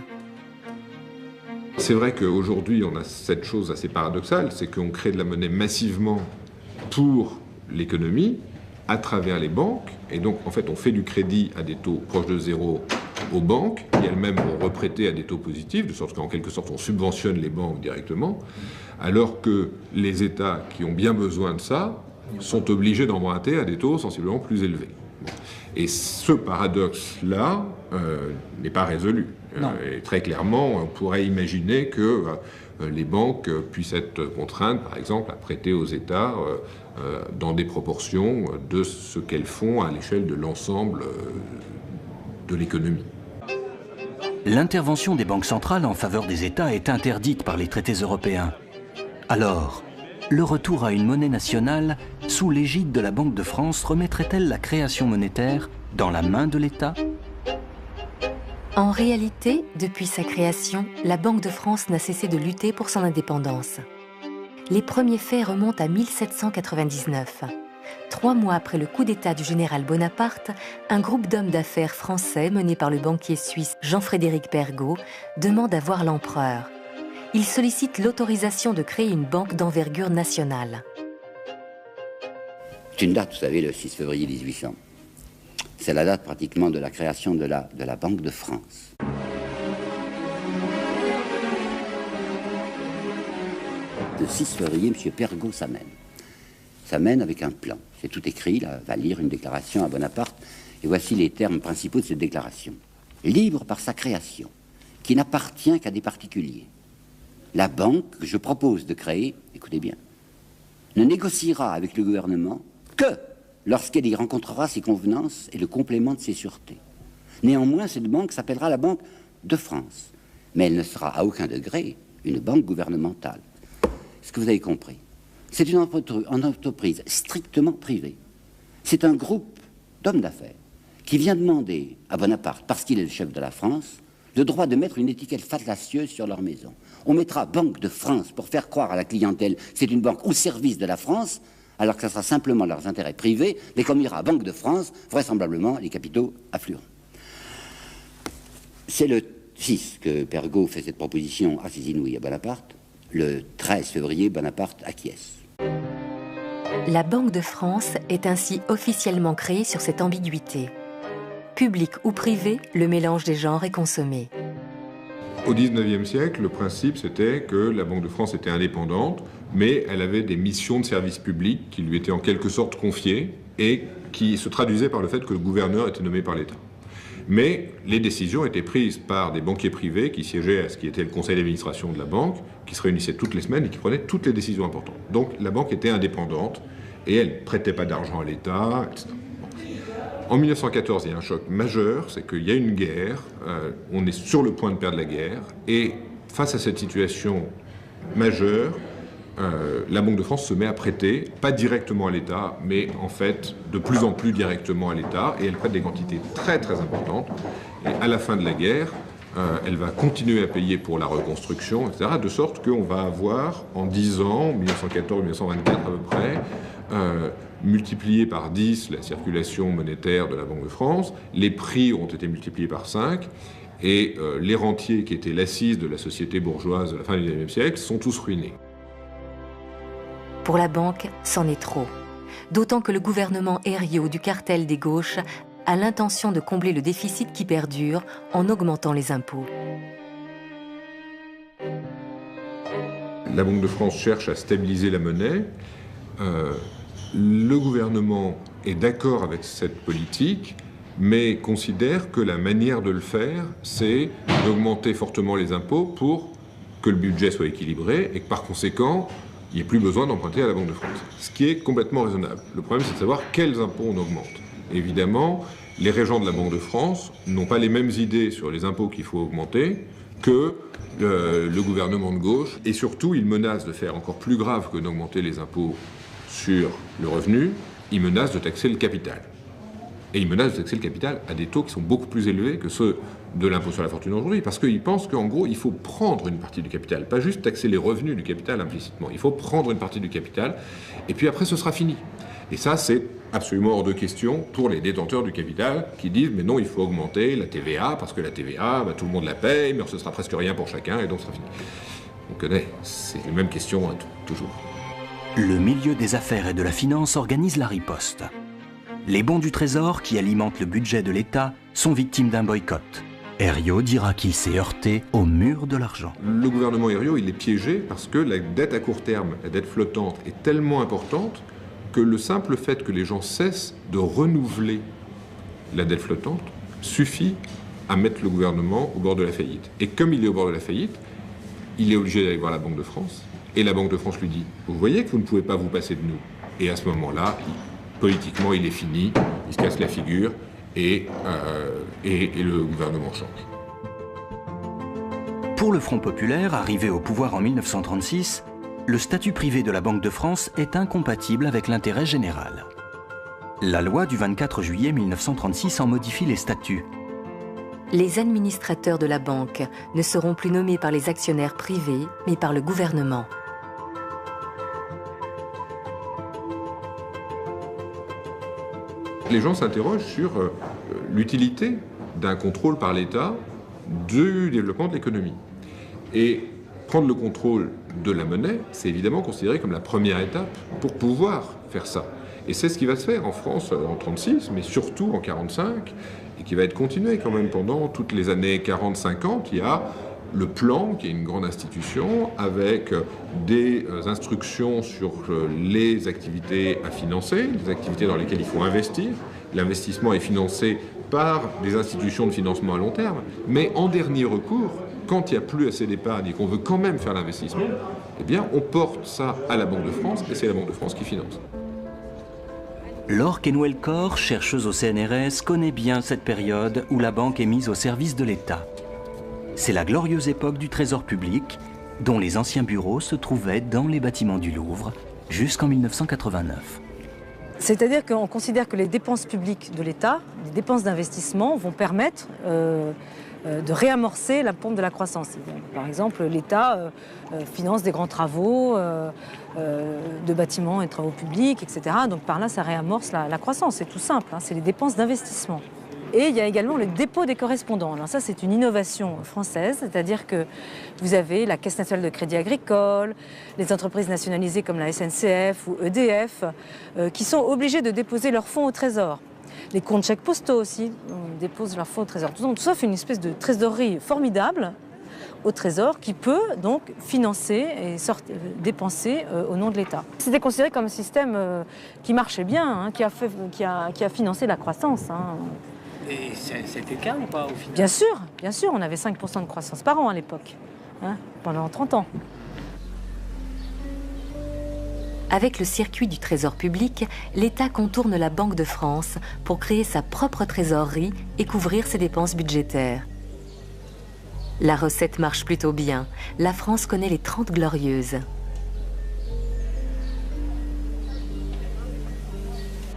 C'est vrai qu'aujourd'hui, on a cette chose assez paradoxale, c'est qu'on crée de la monnaie massivement pour l'économie, à travers les banques, et donc en fait on fait du crédit à des taux proches de 0 aux banques, qui elles-mêmes vont reprêter à des taux positifs, de sorte qu'en quelque sorte on subventionne les banques directement, alors que les États qui ont bien besoin de ça sont obligés d'emprunter à des taux sensiblement plus élevés. Et ce paradoxe-là n'est pas résolu. Et très clairement, on pourrait imaginer que les banques puissent être contraintes, par exemple, à prêter aux États dans des proportions de ce qu'elles font à l'échelle de l'ensemble de l'économie. L'intervention des banques centrales en faveur des États est interdite par les traités européens. Alors, le retour à une monnaie nationale sous l'égide de la Banque de France remettrait-elle la création monétaire dans la main de l'État ? En réalité, depuis sa création, la Banque de France n'a cessé de lutter pour son indépendance. Les premiers faits remontent à 1799. 3 mois après le coup d'État du général Bonaparte, un groupe d'hommes d'affaires français mené par le banquier suisse Jean-Frédéric Pergaud demande à voir l'empereur. Il sollicite l'autorisation de créer une banque d'envergure nationale. C'est une date, vous savez, le 6 février 1800. C'est la date pratiquement de la création de la Banque de France. Le 6 février, M. Pergaud s'amène avec un plan. C'est tout écrit, là, va lire une déclaration à Bonaparte, et voici les termes principaux de cette déclaration. Libre par sa création, qui n'appartient qu'à des particuliers. La banque que je propose de créer, écoutez bien, ne négociera avec le gouvernement que lorsqu'elle y rencontrera ses convenances et le complément de ses sûretés. Néanmoins, cette banque s'appellera la Banque de France, mais elle ne sera à aucun degré une banque gouvernementale. Est-ce que vous avez compris? C'est une entreprise strictement privée. C'est un groupe d'hommes d'affaires qui vient demander à Bonaparte, parce qu'il est le chef de la France, le droit de mettre une étiquette fallacieuse sur leur maison. On mettra Banque de France pour faire croire à la clientèle c'est une banque au service de la France, alors que ça sera simplement leurs intérêts privés, mais comme il y aura Banque de France, vraisemblablement les capitaux afflueront. C'est le 6 que Pergaud fait cette proposition assez inouïe à Bonaparte. Le 13 février, Bonaparte acquiesce. La Banque de France est ainsi officiellement créée sur cette ambiguïté. Public ou privé, le mélange des genres est consommé. Au XIXe siècle, le principe c'était que la Banque de France était indépendante, mais elle avait des missions de service public qui lui étaient en quelque sorte confiées et qui se traduisaient par le fait que le gouverneur était nommé par l'État. Mais les décisions étaient prises par des banquiers privés qui siégeaient à ce qui était le conseil d'administration de la banque, qui se réunissaient toutes les semaines et qui prenaient toutes les décisions importantes. Donc la banque était indépendante et elle ne prêtait pas d'argent à l'État, etc. En 1914, il y a un choc majeur, c'est qu'il y a une guerre, on est sur le point de perdre la guerre, et face à cette situation majeure, la Banque de France se met à prêter, pas directement à l'État, mais en fait de plus en plus directement à l'État, et elle prête des quantités très très importantes. Et à la fin de la guerre, elle va continuer à payer pour la reconstruction, etc., de sorte qu'on va avoir en 10 ans, 1914-1924 à peu près, multiplié par 10 la circulation monétaire de la Banque de France, les prix ont été multipliés par 5, et les rentiers qui étaient l'assise de la société bourgeoise de la fin du XIXe siècle sont tous ruinés. Pour la banque, c'en est trop. D'autant que le gouvernement Herriot du cartel des gauches a l'intention de combler le déficit qui perdure en augmentant les impôts. La Banque de France cherche à stabiliser la monnaie. Le gouvernement est d'accord avec cette politique, mais considère que la manière de le faire, c'est d'augmenter fortement les impôts pour que le budget soit équilibré et que par conséquent, il n'y ait plus besoin d'emprunter à la Banque de France. Ce qui est complètement raisonnable. Le problème, c'est de savoir quels impôts on augmente. Évidemment, les régents de la Banque de France n'ont pas les mêmes idées sur les impôts qu'il faut augmenter que le gouvernement de gauche. Et surtout, ils menacent de faire encore plus grave que d'augmenter les impôts sur le revenu, ils menacent de taxer le capital. Et ils menacent de taxer le capital à des taux qui sont beaucoup plus élevés que ceux de l'impôt sur la fortune aujourd'hui, parce qu'ils pensent qu'en gros, il faut prendre une partie du capital, pas juste taxer les revenus du capital implicitement. Il faut prendre une partie du capital, et puis après, ce sera fini. Et ça, c'est absolument hors de question pour les détenteurs du capital qui disent « mais non, il faut augmenter la TVA, parce que la TVA, tout le monde la paye, mais ce sera presque rien pour chacun, et donc ce sera fini. » On connaît, c'est les mêmes questions toujours. Le milieu des affaires et de la finance organise la riposte. Les bons du Trésor, qui alimentent le budget de l'État, sont victimes d'un boycott. Herriot dira qu'il s'est heurté au mur de l'argent. Le gouvernement Herriot, il est piégé parce que la dette à court terme, la dette flottante, est tellement importante que le simple fait que les gens cessent de renouveler la dette flottante suffit à mettre le gouvernement au bord de la faillite. Et comme il est au bord de la faillite, il est obligé d'aller voir la Banque de France. Et la Banque de France lui dit « Vous voyez que vous ne pouvez pas vous passer de nous ». Et à ce moment-là, politiquement, il est fini, il se casse la figure et le gouvernement change. Pour le Front populaire, arrivé au pouvoir en 1936, le statut privé de la Banque de France est incompatible avec l'intérêt général. La loi du 24 juillet 1936 en modifie les statuts. Les administrateurs de la banque ne seront plus nommés par les actionnaires privés, mais par le gouvernement. Les gens s'interrogent sur l'utilité d'un contrôle par l'État du développement de l'économie. Et prendre le contrôle de la monnaie, c'est évidemment considéré comme la première étape pour pouvoir faire ça. Et c'est ce qui va se faire en France en 1936, mais surtout en 1945, et qui va être continué quand même pendant toutes les années 40-50. Il y a le plan, qui est une grande institution, avec des instructions sur les activités à financer, les activités dans lesquelles il faut investir. L'investissement est financé par des institutions de financement à long terme, mais en dernier recours, quand il n'y a plus assez d'épargne et qu'on veut quand même faire l'investissement, eh bien on porte ça à la Banque de France, et c'est la Banque de France qui finance. Laure Kenwell-Corr, chercheuse au CNRS, connaît bien cette période où la banque est mise au service de l'État. C'est la glorieuse époque du Trésor public, dont les anciens bureaux se trouvaient dans les bâtiments du Louvre jusqu'en 1989. C'est-à-dire qu'on considère que les dépenses publiques de l'État, les dépenses d'investissement, vont permettre de réamorcer la pompe de la croissance. Par exemple, l'État finance des grands travaux de bâtiments et de travaux publics, etc. Donc par là, ça réamorce la croissance. C'est tout simple, hein, c'est les dépenses d'investissement. Et il y a également le dépôt des correspondants. Alors ça, c'est une innovation française, c'est-à-dire que vous avez la Caisse nationale de crédit agricole, les entreprises nationalisées comme la SNCF ou EDF, qui sont obligées de déposer leurs fonds au Trésor. Les comptes chèques postaux aussi déposent leurs fonds au Trésor. Tout ça fait une espèce de trésorerie formidable au Trésor qui peut donc financer et dépenser au nom de l'État. C'était considéré comme un système qui marchait bien, hein, qui a financé la croissance. Hein. Et c'était le cas ou pas au final? Bien sûr, on avait 5% de croissance par an à l'époque, hein, pendant 30 ans. Avec le circuit du Trésor public, l'État contourne la Banque de France pour créer sa propre trésorerie et couvrir ses dépenses budgétaires. La recette marche plutôt bien. La France connaît les 30 glorieuses.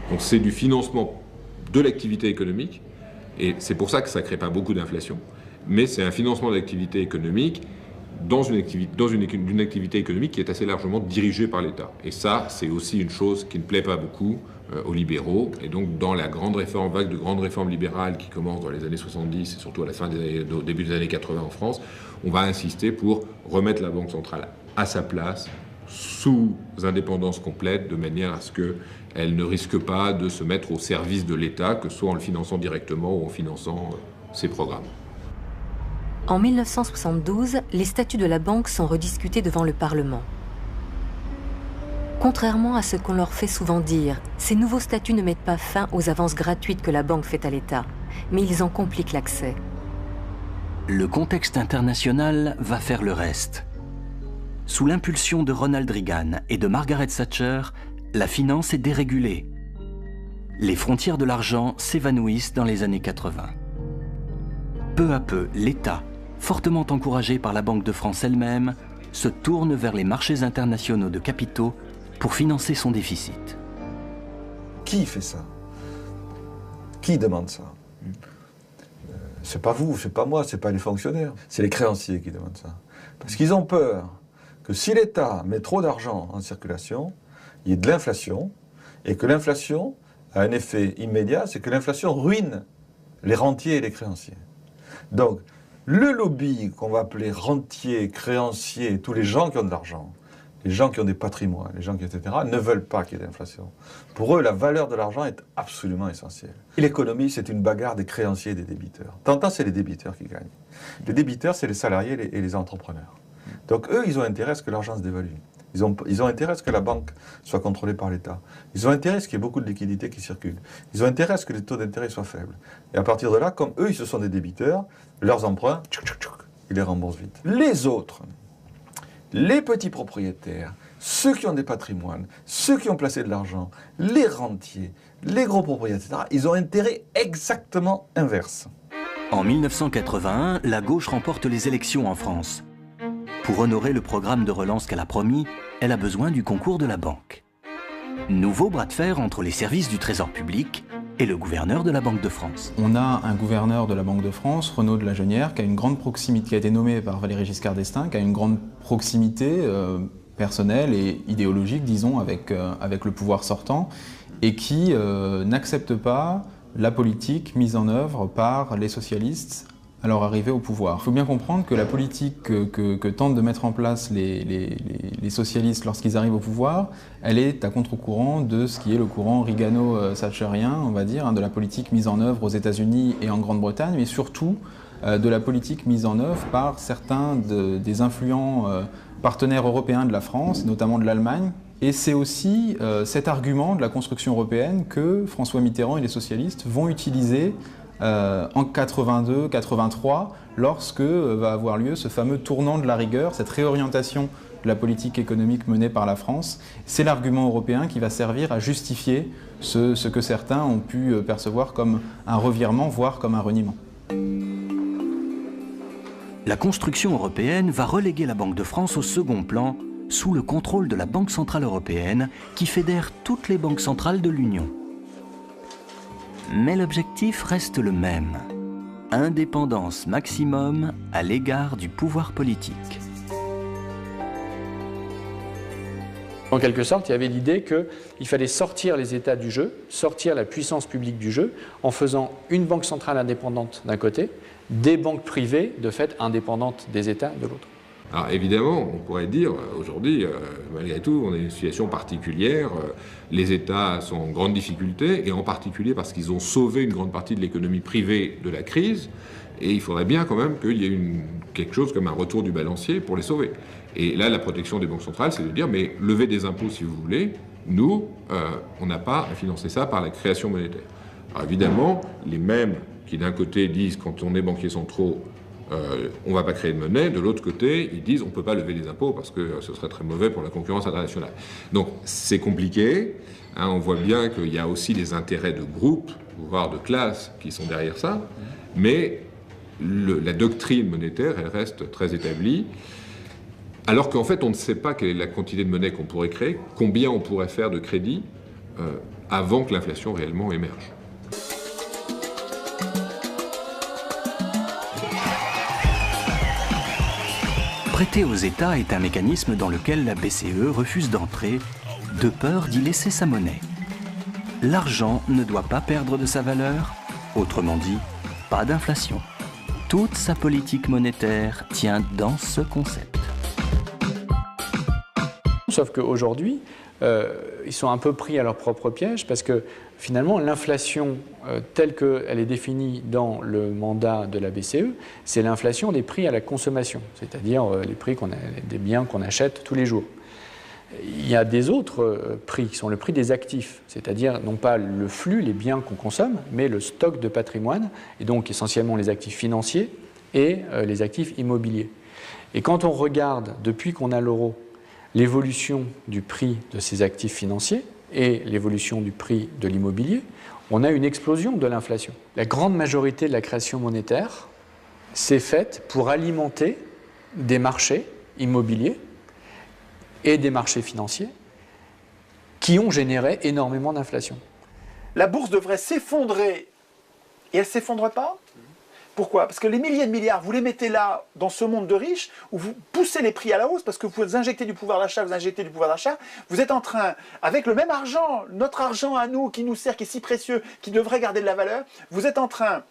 Donc c'est du financement de l'activité économique, et c'est pour ça que ça ne crée pas beaucoup d'inflation, mais c'est un financement de l'activité économique dans une activité économique qui est assez largement dirigée par l'État. Et ça, c'est aussi une chose qui ne plaît pas beaucoup aux libéraux. Et donc, dans la vague de grandes réformes libérales qui commence dans les années 70 et surtout au début des années 80 en France, on va insister pour remettre la Banque centrale à sa place, sous indépendance complète, de manière à ce qu'elle ne risque pas de se mettre au service de l'État, que ce soit en le finançant directement ou en finançant ses programmes. En 1972, les statuts de la banque sont rediscutés devant le Parlement. Contrairement à ce qu'on leur fait souvent dire, ces nouveaux statuts ne mettent pas fin aux avances gratuites que la banque fait à l'État, mais ils en compliquent l'accès. Le contexte international va faire le reste. Sous l'impulsion de Ronald Reagan et de Margaret Thatcher, la finance est dérégulée. Les frontières de l'argent s'évanouissent dans les années 80. Peu à peu, l'État, fortement encouragé par la Banque de France elle-même, se tourne vers les marchés internationaux de capitaux pour financer son déficit. Qui fait ça? Qui demande ça? C'est pas vous, c'est pas moi, c'est pas les fonctionnaires. C'est les créanciers qui demandent ça. Parce qu'ils ont peur que si l'État met trop d'argent en circulation, il y ait de l'inflation, et que l'inflation a un effet immédiat, c'est que l'inflation ruine les rentiers et les créanciers. Donc, le lobby qu'on va appeler rentiers, créanciers, tous les gens qui ont de l'argent, les gens qui ont des patrimoines, les gens qui, etc., ne veulent pas qu'il y ait d'inflation. Pour eux, la valeur de l'argent est absolument essentielle. Et l'économie, c'est une bagarre des créanciers et des débiteurs. Tantôt, c'est les débiteurs qui gagnent. Les débiteurs, c'est les salariés et les entrepreneurs. Donc, eux, ils ont intérêt à ce que l'argent se dévalue. Ils ont intérêt à ce que la banque soit contrôlée par l'État. Ils ont intérêt à ce qu'il y ait beaucoup de liquidités qui circulent. Ils ont intérêt à ce que les taux d'intérêt soient faibles. Et à partir de là, comme eux, ils se sont des débiteurs, leurs emprunts, ils les remboursent vite. Les autres, les petits propriétaires, ceux qui ont des patrimoines, ceux qui ont placé de l'argent, les rentiers, les gros propriétaires, etc., ils ont intérêt exactement inverse. En 1981, la gauche remporte les élections en France. Pour honorer le programme de relance qu'elle a promis, elle a besoin du concours de la banque. Nouveau bras de fer entre les services du Trésor public et le gouverneur de la Banque de France. On a un gouverneur de la Banque de France, Renaud de la Jeunnière, qui a une grande proximité, qui a été nommé par Valéry Giscard d'Estaing, qui a une grande proximité personnelle et idéologique, disons, avec le pouvoir sortant, et qui n'accepte pas la politique mise en œuvre par les socialistes à leur arrivée au pouvoir. Il faut bien comprendre que la politique que tentent de mettre en place les socialistes lorsqu'ils arrivent au pouvoir, elle est à contre-courant de ce qui est le courant Reagano-Thatcherien, on va dire, de la politique mise en œuvre aux États-Unis et en Grande-Bretagne, mais surtout de la politique mise en œuvre par certains des influents partenaires européens de la France, notamment de l'Allemagne. Et c'est aussi cet argument de la construction européenne que François Mitterrand et les socialistes vont utiliser en 82-83, lorsque va avoir lieu ce fameux tournant de la rigueur, cette réorientation de la politique économique menée par la France. C'est l'argument européen qui va servir à justifier ce que certains ont pu percevoir comme un revirement, voire comme un reniement. La construction européenne va reléguer la Banque de France au second plan, sous le contrôle de la Banque centrale européenne, qui fédère toutes les banques centrales de l'Union. Mais l'objectif reste le même. Indépendance maximum à l'égard du pouvoir politique. En quelque sorte, il y avait l'idée qu'il fallait sortir les États du jeu, sortir la puissance publique du jeu, en faisant une banque centrale indépendante d'un côté, des banques privées, de fait, indépendantes des États de l'autre. Alors évidemment, on pourrait dire, aujourd'hui, malgré tout, on est dans une situation particulière, les États sont en grande difficulté, et en particulier parce qu'ils ont sauvé une grande partie de l'économie privée de la crise, et il faudrait bien quand même qu'il y ait quelque chose comme un retour du balancier pour les sauver. Et là, la protection des banques centrales, c'est de dire, mais levez des impôts si vous voulez, nous, on n'a pas à financer ça par la création monétaire. Alors évidemment, les mêmes qui d'un côté disent, quand on est banquiers centraux, on ne va pas créer de monnaie, de l'autre côté, ils disent on ne peut pas lever les impôts parce que ce serait très mauvais pour la concurrence internationale. Donc c'est compliqué, hein, on voit bien qu'il y a aussi des intérêts de groupe, voire de classe, qui sont derrière ça, mais la doctrine monétaire, elle reste très établie, alors qu'en fait on ne sait pas quelle est la quantité de monnaie qu'on pourrait créer, combien on pourrait faire de crédit avant que l'inflation réellement émerge. Prêter aux États est un mécanisme dans lequel la BCE refuse d'entrer, de peur d'y laisser sa monnaie. L'argent ne doit pas perdre de sa valeur, autrement dit, pas d'inflation. Toute sa politique monétaire tient dans ce concept. Sauf qu'aujourd'hui, ils sont un peu pris à leur propre piège parce que finalement, l'inflation telle qu'elle est définie dans le mandat de la BCE, c'est l'inflation des prix à la consommation, c'est-à-dire les prix des biens qu'on achète tous les jours. Il y a des autres prix qui sont le prix des actifs, c'est-à-dire non pas le flux, les biens qu'on consomme, mais le stock de patrimoine, et donc essentiellement les actifs financiers et les actifs immobiliers. Et quand on regarde, depuis qu'on a l'euro, l'évolution du prix de ces actifs financiers et l'évolution du prix de l'immobilier, on a une explosion de l'inflation. La grande majorité de la création monétaire s'est faite pour alimenter des marchés immobiliers et des marchés financiers qui ont généré énormément d'inflation. La bourse devrait s'effondrer et elle ne s'effondre pas. Pourquoi? Parce que les milliers de milliards, vous les mettez là, dans ce monde de riches, où vous poussez les prix à la hausse, parce que vous injectez du pouvoir d'achat, vous êtes en train, avec le même argent, notre argent à nous, qui nous sert, qui est si précieux, qui devrait garder de la valeur, vous êtes en train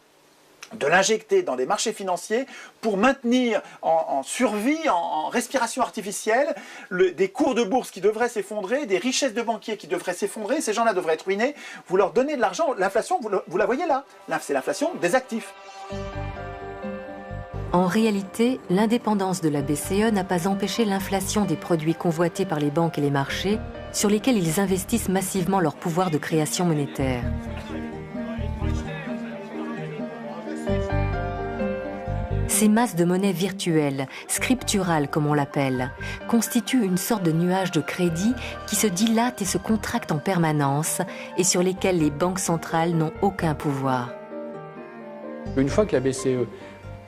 de l'injecter dans des marchés financiers pour maintenir en survie, en respiration artificielle, des cours de bourse qui devraient s'effondrer, des richesses de banquiers qui devraient s'effondrer, ces gens-là devraient être ruinés, vous leur donnez de l'argent, l'inflation, vous la voyez là, c'est l'inflation des actifs. En réalité, l'indépendance de la BCE n'a pas empêché l'inflation des produits convoités par les banques et les marchés, sur lesquels ils investissent massivement leur pouvoir de création monétaire. Ces masses de monnaie virtuelle, scripturales comme on l'appelle, constituent une sorte de nuage de crédit qui se dilate et se contracte en permanence et sur lesquels les banques centrales n'ont aucun pouvoir. Une fois que la BCE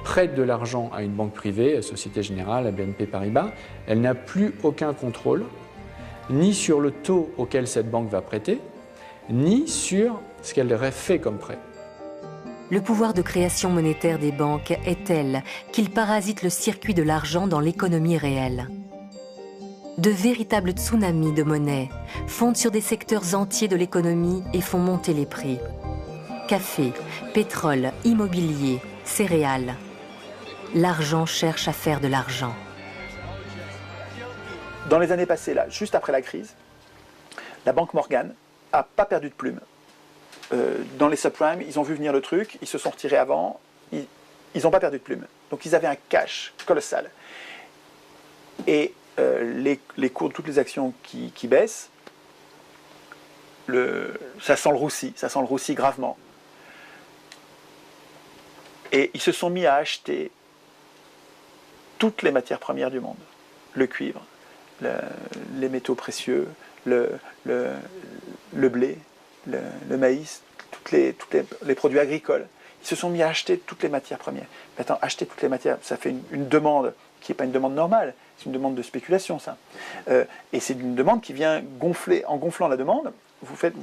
prête de l'argent à une banque privée, à Société Générale, à BNP Paribas, elle n'a plus aucun contrôle, ni sur le taux auquel cette banque va prêter, ni sur ce qu'elle aurait fait comme prêt. Le pouvoir de création monétaire des banques est tel qu'il parasite le circuit de l'argent dans l'économie réelle. De véritables tsunamis de monnaie fondent sur des secteurs entiers de l'économie et font monter les prix. Café, pétrole, immobilier, céréales. L'argent cherche à faire de l'argent. Dans les années passées, là, juste après la crise, la banque Morgan n'a pas perdu de plume. Dans les subprimes, ils ont vu venir le truc, ils se sont retirés avant, ils n'ont pas perdu de plume. Donc ils avaient un cash colossal. Et les cours de toutes les actions qui baissent, ça sent le roussi gravement. Et ils se sont mis à acheter toutes les matières premières du monde. Le cuivre, les métaux précieux, le blé, le maïs, tous les produits agricoles. Ils se sont mis à acheter toutes les matières premières. Mais attends, acheter toutes les matières, ça fait une demande qui n'est pas une demande normale, c'est une demande de spéculation, ça. Et c'est une demande qui vient gonfler. En gonflant la demande, vous faites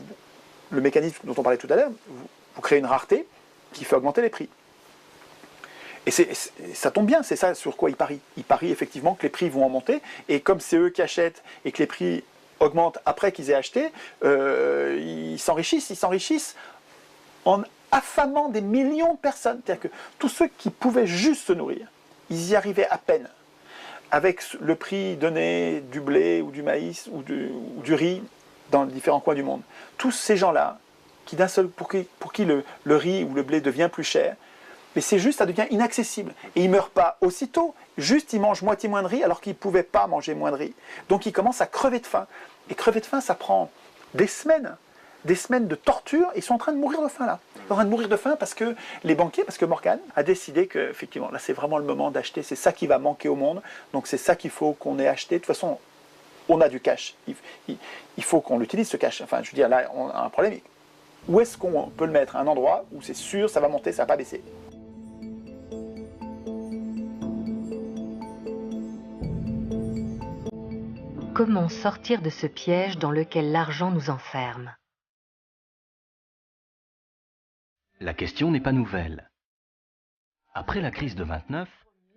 le mécanisme dont on parlait tout à l'heure, vous créez une rareté qui fait augmenter les prix. Et ça tombe bien, c'est ça sur quoi ils parient. Ils parient effectivement que les prix vont en monter, et comme c'est eux qui achètent et que les prix augmentent après qu'ils aient acheté, ils s'enrichissent en affamant des millions de personnes. C'est-à-dire que tous ceux qui pouvaient juste se nourrir, ils y arrivaient à peine. Avec le prix donné du blé ou du maïs ou du riz dans les différents coins du monde. Tous ces gens-là, pour qui le riz ou le blé devient plus cher, mais c'est juste, ça devient inaccessible. Et ils ne meurent pas aussitôt, juste ils mangent moitié moins de riz alors qu'ils ne pouvaient pas manger moins de riz. Donc ils commencent à crever de faim. Et crever de faim, ça prend des semaines de torture. Ils sont en train de mourir de faim là. Ils sont en train de mourir de faim parce que les banquiers, parce que Morgan a décidé que, effectivement, là c'est vraiment le moment d'acheter, c'est ça qui va manquer au monde. Donc c'est ça qu'il faut qu'on ait acheté. De toute façon, on a du cash. Il faut qu'on l'utilise ce cash. Enfin, je veux dire, là on a un problème. Où est-ce qu'on peut le mettre? Un endroit où c'est sûr, ça va monter, ça ne va pas baisser. Comment sortir de ce piège dans lequel l'argent nous enferme? La question n'est pas nouvelle. Après la crise de 29,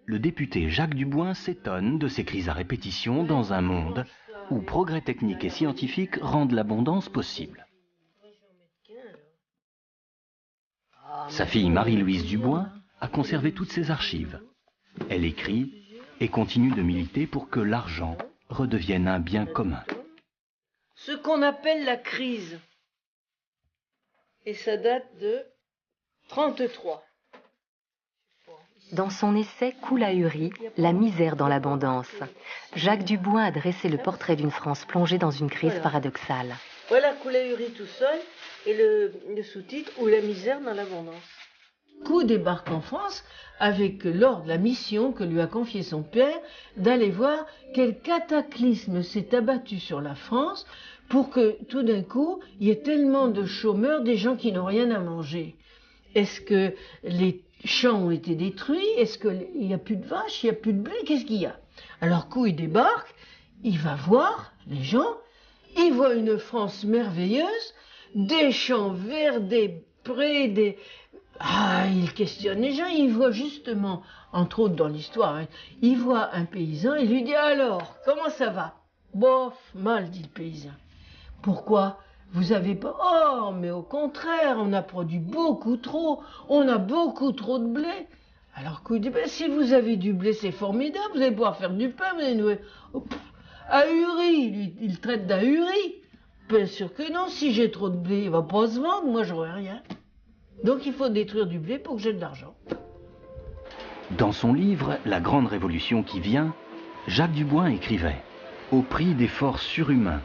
le député Jacques Duboin s'étonne de ces crises à répétition dans un monde où progrès techniques et scientifiques rendent l'abondance possible. Sa fille Marie-Louise Duboin a conservé toutes ses archives. Elle écrit et continue de militer pour que l'argent redevienne un bien commun. Ce qu'on appelle la crise. Et ça date de 1933. Dans son essai « Coule ahuri, la misère dans l'abondance », Jacques Duboin a dressé le portrait d'une France plongée dans une crise paradoxale. Voilà Coule ahuri tout seul et le sous-titre « Ou la misère dans l'abondance ». Coup débarque en France avec l'ordre, la mission que lui a confié son père d'aller voir quel cataclysme s'est abattu sur la France pour que tout d'un coup il y ait tellement de chômeurs, des gens qui n'ont rien à manger. Est-ce que les champs ont été détruits? Est-ce qu'il n'y a plus de vaches? Il n'y a plus de blé? Qu'est-ce qu'il y a? Alors coup il débarque, il va voir les gens, il voit une France merveilleuse, des champs verts, des prés, il questionne les gens, il voit justement, entre autres dans l'histoire, il voit un paysan, il lui dit « Alors, comment ça va ?»« Bof, mal, dit le paysan. »« Pourquoi ? Vous avez pas... »« Oh, mais au contraire, on a produit beaucoup trop, on a beaucoup trop de blé. » Alors qu'il dit « Si vous avez du blé, c'est formidable, vous allez pouvoir faire du pain, vous allez nous... » Ahuri, lui, il traite d'ahuri. Bien sûr que non, si j'ai trop de blé, il va pas se vendre, moi j'aurai rien. Donc il faut détruire du blé pour que j'ai de l'argent. Dans son livre « La grande révolution qui vient », Jacques Duboin écrivait « Au prix d'efforts surhumains,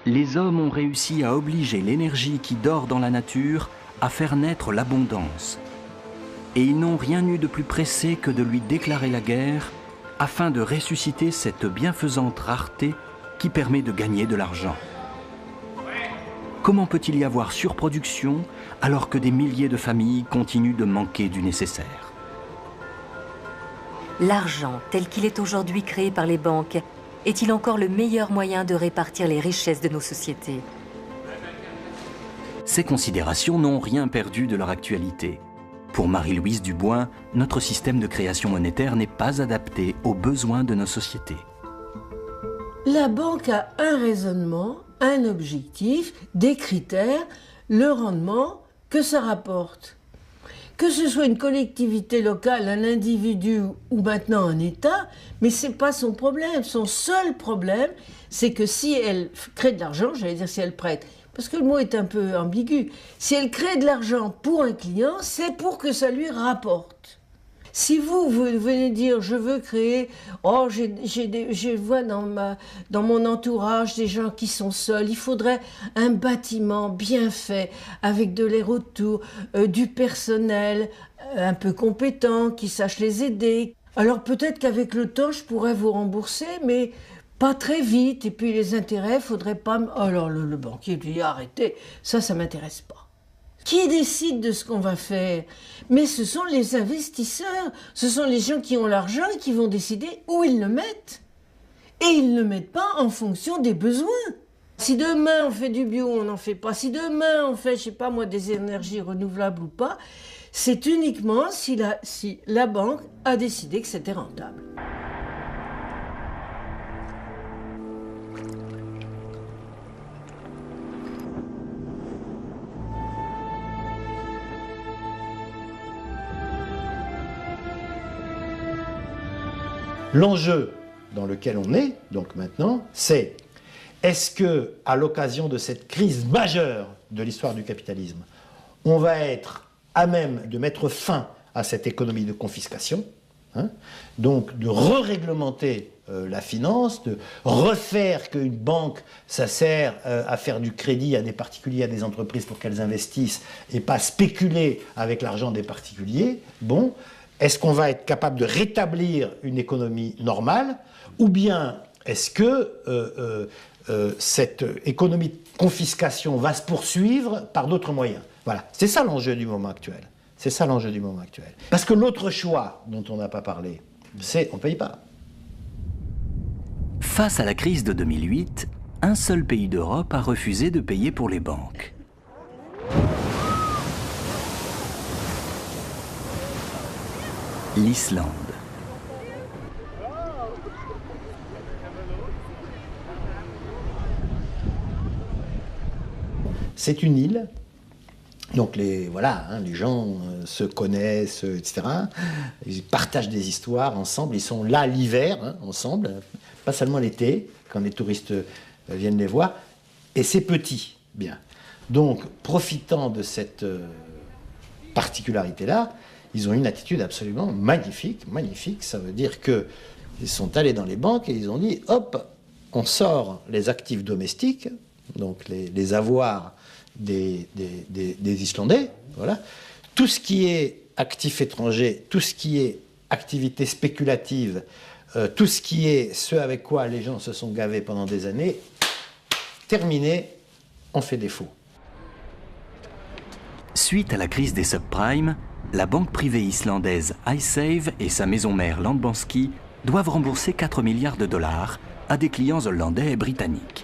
les hommes ont réussi à obliger l'énergie qui dort dans la nature à faire naître l'abondance. Et ils n'ont rien eu de plus pressé que de lui déclarer la guerre afin de ressusciter cette bienfaisante rareté qui permet de gagner de l'argent. Comment peut-il y avoir surproduction alors que des milliers de familles continuent de manquer du nécessaire ? L'argent, tel qu'il est aujourd'hui créé par les banques, est-il encore le meilleur moyen de répartir les richesses de nos sociétés ? Ces considérations n'ont rien perdu de leur actualité. Pour Marie-Louise Duboin, notre système de création monétaire n'est pas adapté aux besoins de nos sociétés. La banque a un raisonnement, un objectif, des critères, le rendement que ça rapporte. Que ce soit une collectivité locale, un individu ou maintenant un État, mais ce n'est pas son problème. Son seul problème, c'est que si elle crée de l'argent, j'allais dire si elle prête, parce que le mot est un peu ambigu, si elle crée de l'argent pour un client, c'est pour que ça lui rapporte. Si vous venez dire, je veux créer, oh, je vois dans mon entourage des gens qui sont seuls, il faudrait un bâtiment bien fait, avec de l'air autour, du personnel un peu compétent, qui sache les aider. Alors peut-être qu'avec le temps, je pourrais vous rembourser, mais pas très vite. Et puis les intérêts, faudrait pas... Alors le banquier lui dit, arrêtez, ça m'intéresse pas. Qui décide de ce qu'on va faire? Mais ce sont les investisseurs, ce sont les gens qui ont l'argent et qui vont décider où ils le mettent. Et ils ne le mettent pas en fonction des besoins. Si demain on fait du bio, on n'en fait pas. Si demain on fait, je sais pas moi, des énergies renouvelables ou pas, c'est uniquement si la banque a décidé que c'était rentable. L'enjeu dans lequel on est, donc maintenant, c'est est-ce que, à l'occasion de cette crise majeure de l'histoire du capitalisme, on va être à même de mettre fin à cette économie de confiscation, donc de re-réglementer la finance, de refaire qu'une banque, ça sert à faire du crédit à des particuliers, à des entreprises pour qu'elles investissent et pas spéculer avec l'argent des particuliers. Bon. Est-ce qu'on va être capable de rétablir une économie normale, ou bien est-ce que cette économie de confiscation va se poursuivre par d'autres moyens? Voilà, c'est ça l'enjeu du moment actuel. C'est ça l'enjeu du moment actuel. Parce que l'autre choix dont on n'a pas parlé, c'est on ne paye pas. Face à la crise de 2008, un seul pays d'Europe a refusé de payer pour les banques. L'Islande. C'est une île, donc les gens se connaissent, etc. Ils partagent des histoires ensemble, ils sont là l'hiver, ensemble, pas seulement l'été, quand les touristes viennent les voir, et c'est petit, bien. Donc, profitant de cette particularité-là, ils ont une attitude absolument magnifique, magnifique. Ça veut dire qu'ils sont allés dans les banques et ils ont dit, hop, on sort les actifs domestiques, donc les avoirs des Islandais, voilà. Tout ce qui est actifs étrangers, tout ce qui est activité spéculative, tout ce qui est ce avec quoi les gens se sont gavés pendant des années, terminé, on fait défaut. Suite à la crise des subprimes, la banque privée islandaise iSave et sa maison mère Landbanski doivent rembourser 4 milliards de dollars à des clients hollandais et britanniques.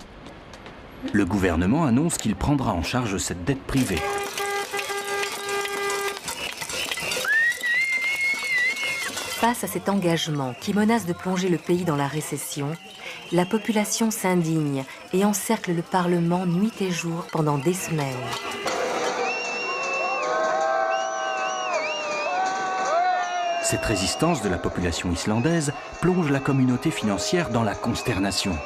Le gouvernement annonce qu'il prendra en charge cette dette privée. Face à cet engagement qui menace de plonger le pays dans la récession, la population s'indigne et encercle le Parlement nuit et jour pendant des semaines. Cette résistance de la population islandaise plonge la communauté financière dans la consternation.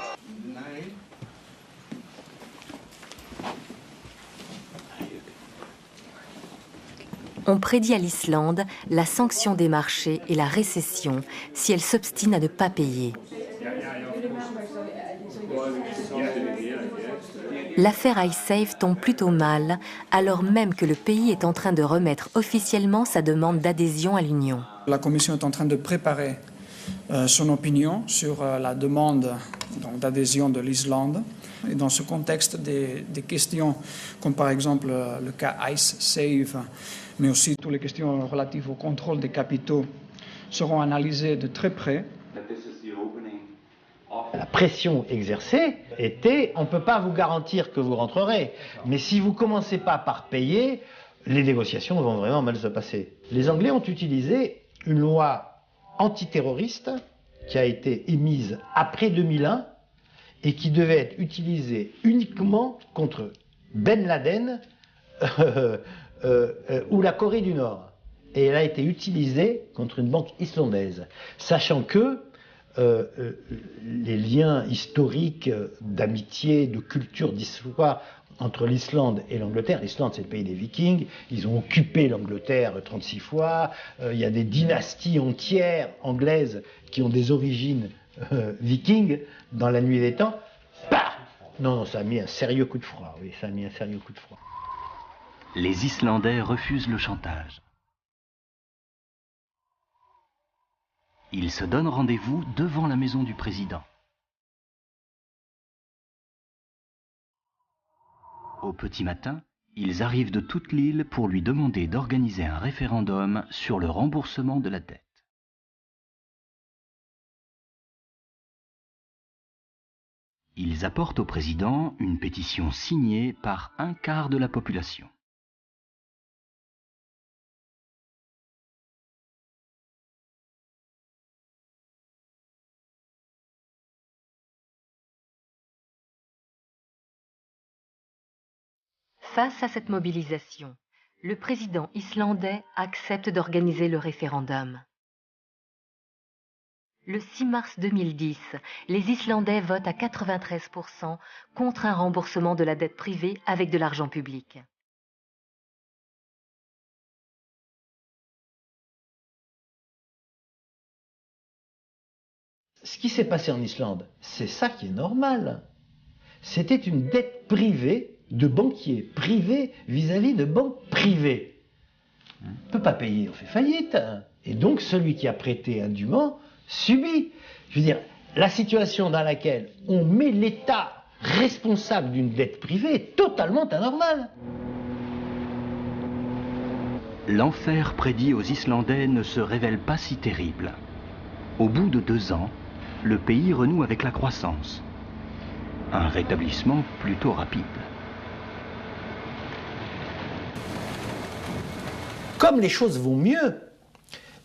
On prédit à l'Islande la sanction des marchés et la récession si elle s'obstine à ne pas payer. L'affaire iSafe tombe plutôt mal, alors même que le pays est en train de remettre officiellement sa demande d'adhésion à l'Union. La Commission est en train de préparer son opinion sur la demande d'adhésion de l'Islande. Et dans ce contexte, des questions comme par exemple le cas iSafe, mais aussi toutes les questions relatives au contrôle des capitaux seront analysées de très près. La pression exercée était « on ne peut pas vous garantir que vous rentrerez, mais si vous ne commencez pas par payer, les négociations vont vraiment mal se passer ». Les Anglais ont utilisé une loi antiterroriste qui a été émise après 2001 et qui devait être utilisée uniquement contre Ben Laden ou la Corée du Nord. Et elle a été utilisée contre une banque islandaise, sachant que les liens historiques d'amitié, de culture, d'histoire entre l'Islande et l'Angleterre. L'Islande, c'est le pays des Vikings. Ils ont occupé l'Angleterre 36 fois. Il y a des dynasties entières anglaises qui ont des origines vikings dans la nuit des temps. Bah non, ça a mis un sérieux coup de froid. Oui, ça a mis un sérieux coup de froid. Les Islandais refusent le chantage. Ils se donnent rendez-vous devant la maison du président. Au petit matin, ils arrivent de toute l'île pour lui demander d'organiser un référendum sur le remboursement de la dette. Ils apportent au président une pétition signée par un quart de la population. Face à cette mobilisation, le président islandais accepte d'organiser le référendum. Le 6 mars 2010, les Islandais votent à 93% contre un remboursement de la dette privée avec de l'argent public. Ce qui s'est passé en Islande, c'est ça qui est normal. C'était une dette privée de banquiers privés vis-à-vis de banques privées. On ne peut pas payer, on fait faillite. Et donc celui qui a prêté indûment subit. Je veux dire, la situation dans laquelle on met l'État responsable d'une dette privée est totalement anormale. L'enfer prédit aux Islandais ne se révèle pas si terrible. Au bout de 2 ans, le pays renoue avec la croissance. Un rétablissement plutôt rapide. Comme les choses vont mieux,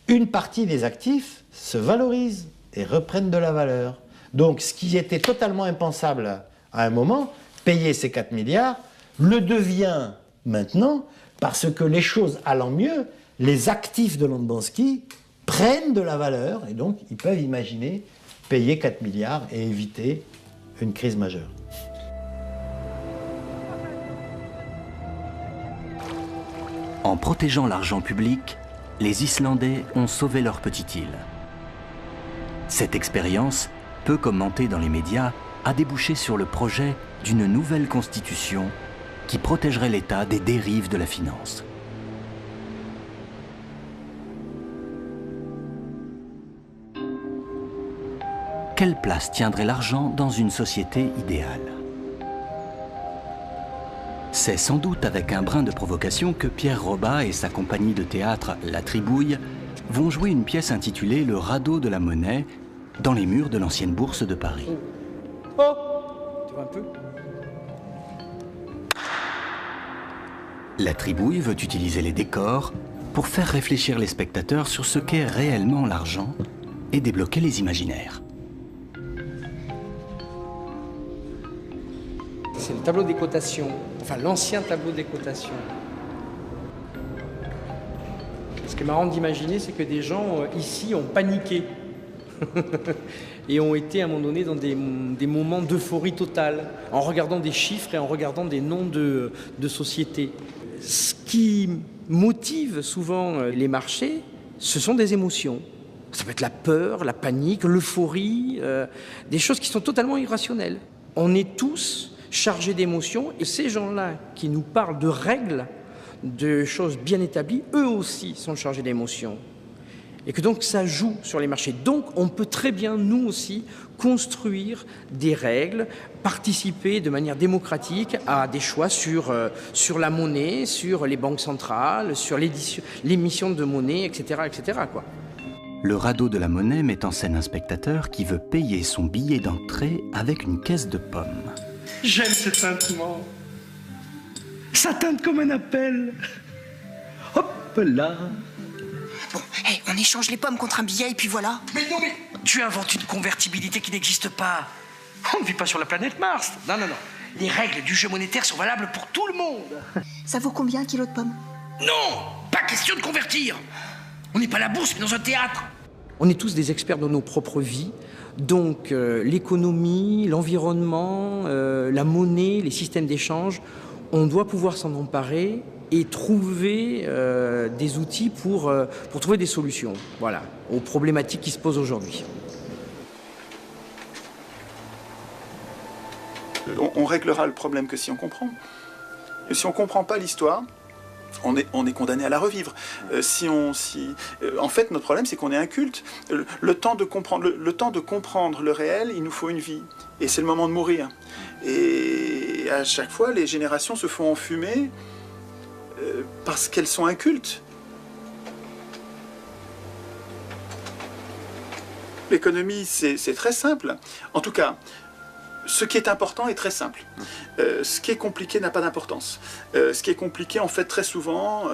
une partie des actifs se valorise et reprennent de la valeur. Donc ce qui était totalement impensable à un moment, payer ces 4 milliards, le devient maintenant parce que les choses allant mieux, les actifs de Landbanski prennent de la valeur et donc ils peuvent imaginer payer 4 milliards et éviter une crise majeure. En protégeant l'argent public, les Islandais ont sauvé leur petite île. Cette expérience, peu commentée dans les médias, a débouché sur le projet d'une nouvelle constitution qui protégerait l'État des dérives de la finance. Quelle place tiendrait l'argent dans une société idéale ? C'est sans doute avec un brin de provocation que Pierre Robbat et sa compagnie de théâtre La Tribouille vont jouer une pièce intitulée Le radeau de la monnaie dans les murs de l'ancienne bourse de Paris. Oh, tu vois un peu ? La Tribouille veut utiliser les décors pour faire réfléchir les spectateurs sur ce qu'est réellement l'argent et débloquer les imaginaires. C'est le tableau des cotations, enfin l'ancien tableau des cotations. Ce qui est marrant d'imaginer, c'est que des gens ici ont paniqué et ont été à un moment donné dans des moments d'euphorie totale, en regardant des chiffres et en regardant des noms de sociétés. Ce qui motive souvent les marchés, ce sont des émotions. Ça peut être la peur, la panique, l'euphorie, des choses qui sont totalement irrationnelles. On est tous chargés d'émotions et ces gens-là qui nous parlent de règles, de choses bien établies, eux aussi sont chargés d'émotions. Et que donc ça joue sur les marchés. Donc on peut très bien, nous aussi, construire des règles, participer de manière démocratique à des choix sur la monnaie, sur les banques centrales, sur l'émission de monnaie, etc. etc. quoi. Le radeau de la monnaie met en scène un spectateur qui veut payer son billet d'entrée avec une caisse de pommes. J'aime ce tintement. Ça teinte comme un appel. Hop là. Bon, hey, on échange les pommes contre un billet et puis voilà. Mais non, mais tu inventes une convertibilité qui n'existe pas. On ne vit pas sur la planète Mars. Non. Les règles du jeu monétaire sont valables pour tout le monde. Ça vaut combien un kilo de pommes? Non, pas question de convertir. On n'est pas à la bourse, mais dans un théâtre. On est tous des experts dans nos propres vies. Donc l'économie, l'environnement, la monnaie, les systèmes d'échange, on doit pouvoir s'en emparer et trouver des outils pour trouver des solutions, voilà, aux problématiques qui se posent aujourd'hui. On réglera le problème que si on comprend. Et si on ne comprend pas l'histoire, on est condamné à la revivre. En fait, notre problème, c'est qu'on est inculte. Le temps de comprendre le réel, il nous faut une vie. Et c'est le moment de mourir. Et à chaque fois, les générations se font enfumer parce qu'elles sont incultes. L'économie, c'est très simple. En tout cas, ce qui est important est très simple. Ce qui est compliqué n'a pas d'importance. Ce qui est compliqué, en fait, très souvent,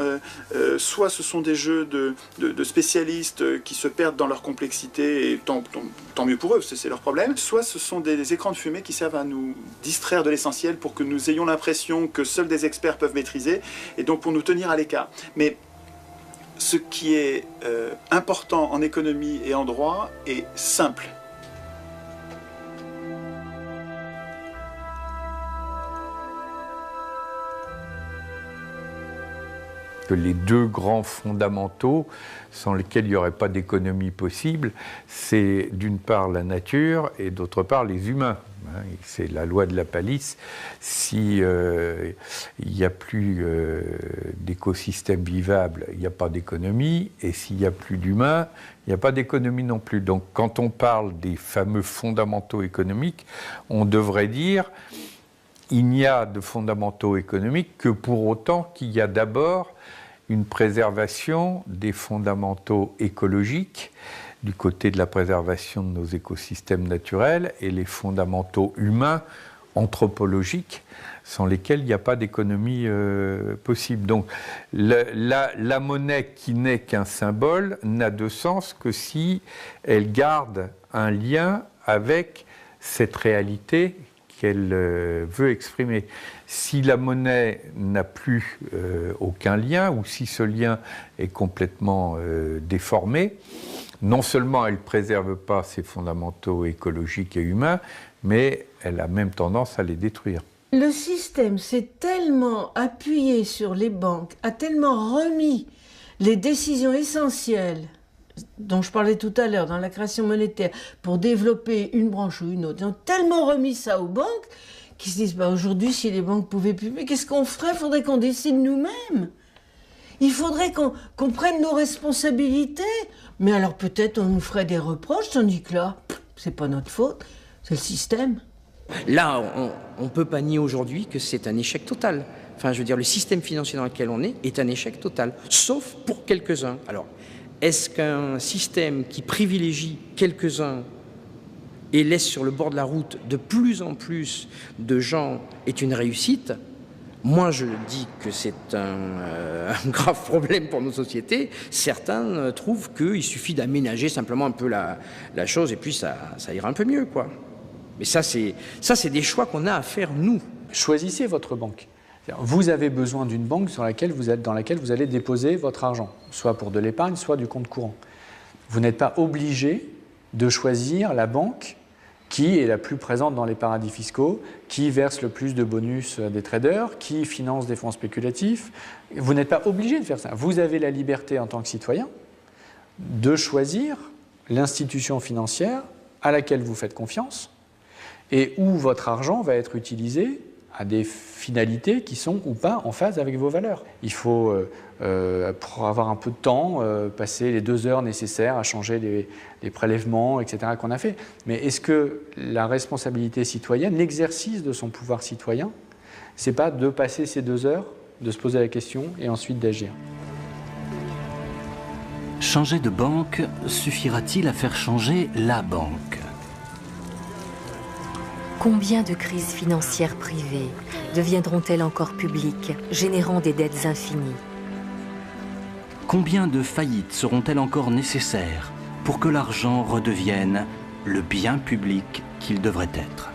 soit ce sont des jeux de spécialistes qui se perdent dans leur complexité, et tant mieux pour eux, c'est leur problème, soit ce sont des écrans de fumée qui servent à nous distraire de l'essentiel pour que nous ayons l'impression que seuls des experts peuvent maîtriser, et donc pour nous tenir à l'écart. Mais ce qui est important en économie et en droit est simple. Que les deux grands fondamentaux sans lesquels il n'y aurait pas d'économie possible, c'est d'une part la nature et d'autre part les humains. C'est la loi de la palisse. Si il n'y a plus d'écosystème vivable, il n'y a pas d'économie, et s'il n'y a plus d'humains, il n'y a pas d'économie non plus. Donc quand on parle des fameux fondamentaux économiques, on devrait dire il n'y a de fondamentaux économiques que pour autant qu'il y a d'abord une préservation des fondamentaux écologiques du côté de la préservation de nos écosystèmes naturels et les fondamentaux humains, anthropologiques, sans lesquels il n'y a pas d'économie possible. Donc la monnaie qui n'est qu'un symbole n'a de sens que si elle garde un lien avec cette réalité qu'elle veut exprimer. Si la monnaie n'a plus aucun lien, ou si ce lien est complètement déformé, non seulement elle ne préserve pas ses fondamentaux écologiques et humains, mais elle a même tendance à les détruire. Le système s'est tellement appuyé sur les banques, a tellement remis les décisions essentielles dont je parlais tout à l'heure, dans la création monétaire, pour développer une branche ou une autre. Ils ont tellement remis ça aux banques qu'ils se disent, aujourd'hui, si les banques pouvaient plus, mais qu'est-ce qu'on ferait? Il faudrait qu'on décide nous-mêmes. Il faudrait qu'on prenne nos responsabilités. Mais alors peut-être on nous ferait des reproches, tandis que là, c'est pas notre faute, c'est le système. Là, on ne peut pas nier aujourd'hui que c'est un échec total. Enfin, je veux dire, le système financier dans lequel on est un échec total, sauf pour quelques-uns. Alors, est-ce qu'un système qui privilégie quelques-uns et laisse sur le bord de la route de plus en plus de gens est une réussite? Moi, je dis que c'est un grave problème pour nos sociétés. Certains trouvent qu'il suffit d'aménager simplement un peu la chose et puis ça ira un peu mieux, quoi. Mais ça, c'est des choix qu'on a à faire, nous. Choisissez votre banque. Vous avez besoin d'une banque dans laquelle vous allez déposer votre argent, soit pour de l'épargne, soit du compte courant. Vous n'êtes pas obligé de choisir la banque qui est la plus présente dans les paradis fiscaux, qui verse le plus de bonus à des traders, qui finance des fonds spéculatifs. Vous n'êtes pas obligé de faire ça. Vous avez la liberté en tant que citoyen de choisir l'institution financière à laquelle vous faites confiance et où votre argent va être utilisé à des finalités qui sont ou pas en phase avec vos valeurs. Il faut, pour avoir un peu de temps, passer les 2 heures nécessaires à changer les prélèvements, etc. qu'on a fait. Mais est-ce que la responsabilité citoyenne, l'exercice de son pouvoir citoyen, c'est pas de passer ces 2 heures, de se poser la question et ensuite d'agir? Changer de banque suffira-t-il à faire changer la banque? Combien de crises financières privées deviendront-elles encore publiques, générant des dettes infinies? Combien de faillites seront-elles encore nécessaires pour que l'argent redevienne le bien public qu'il devrait être?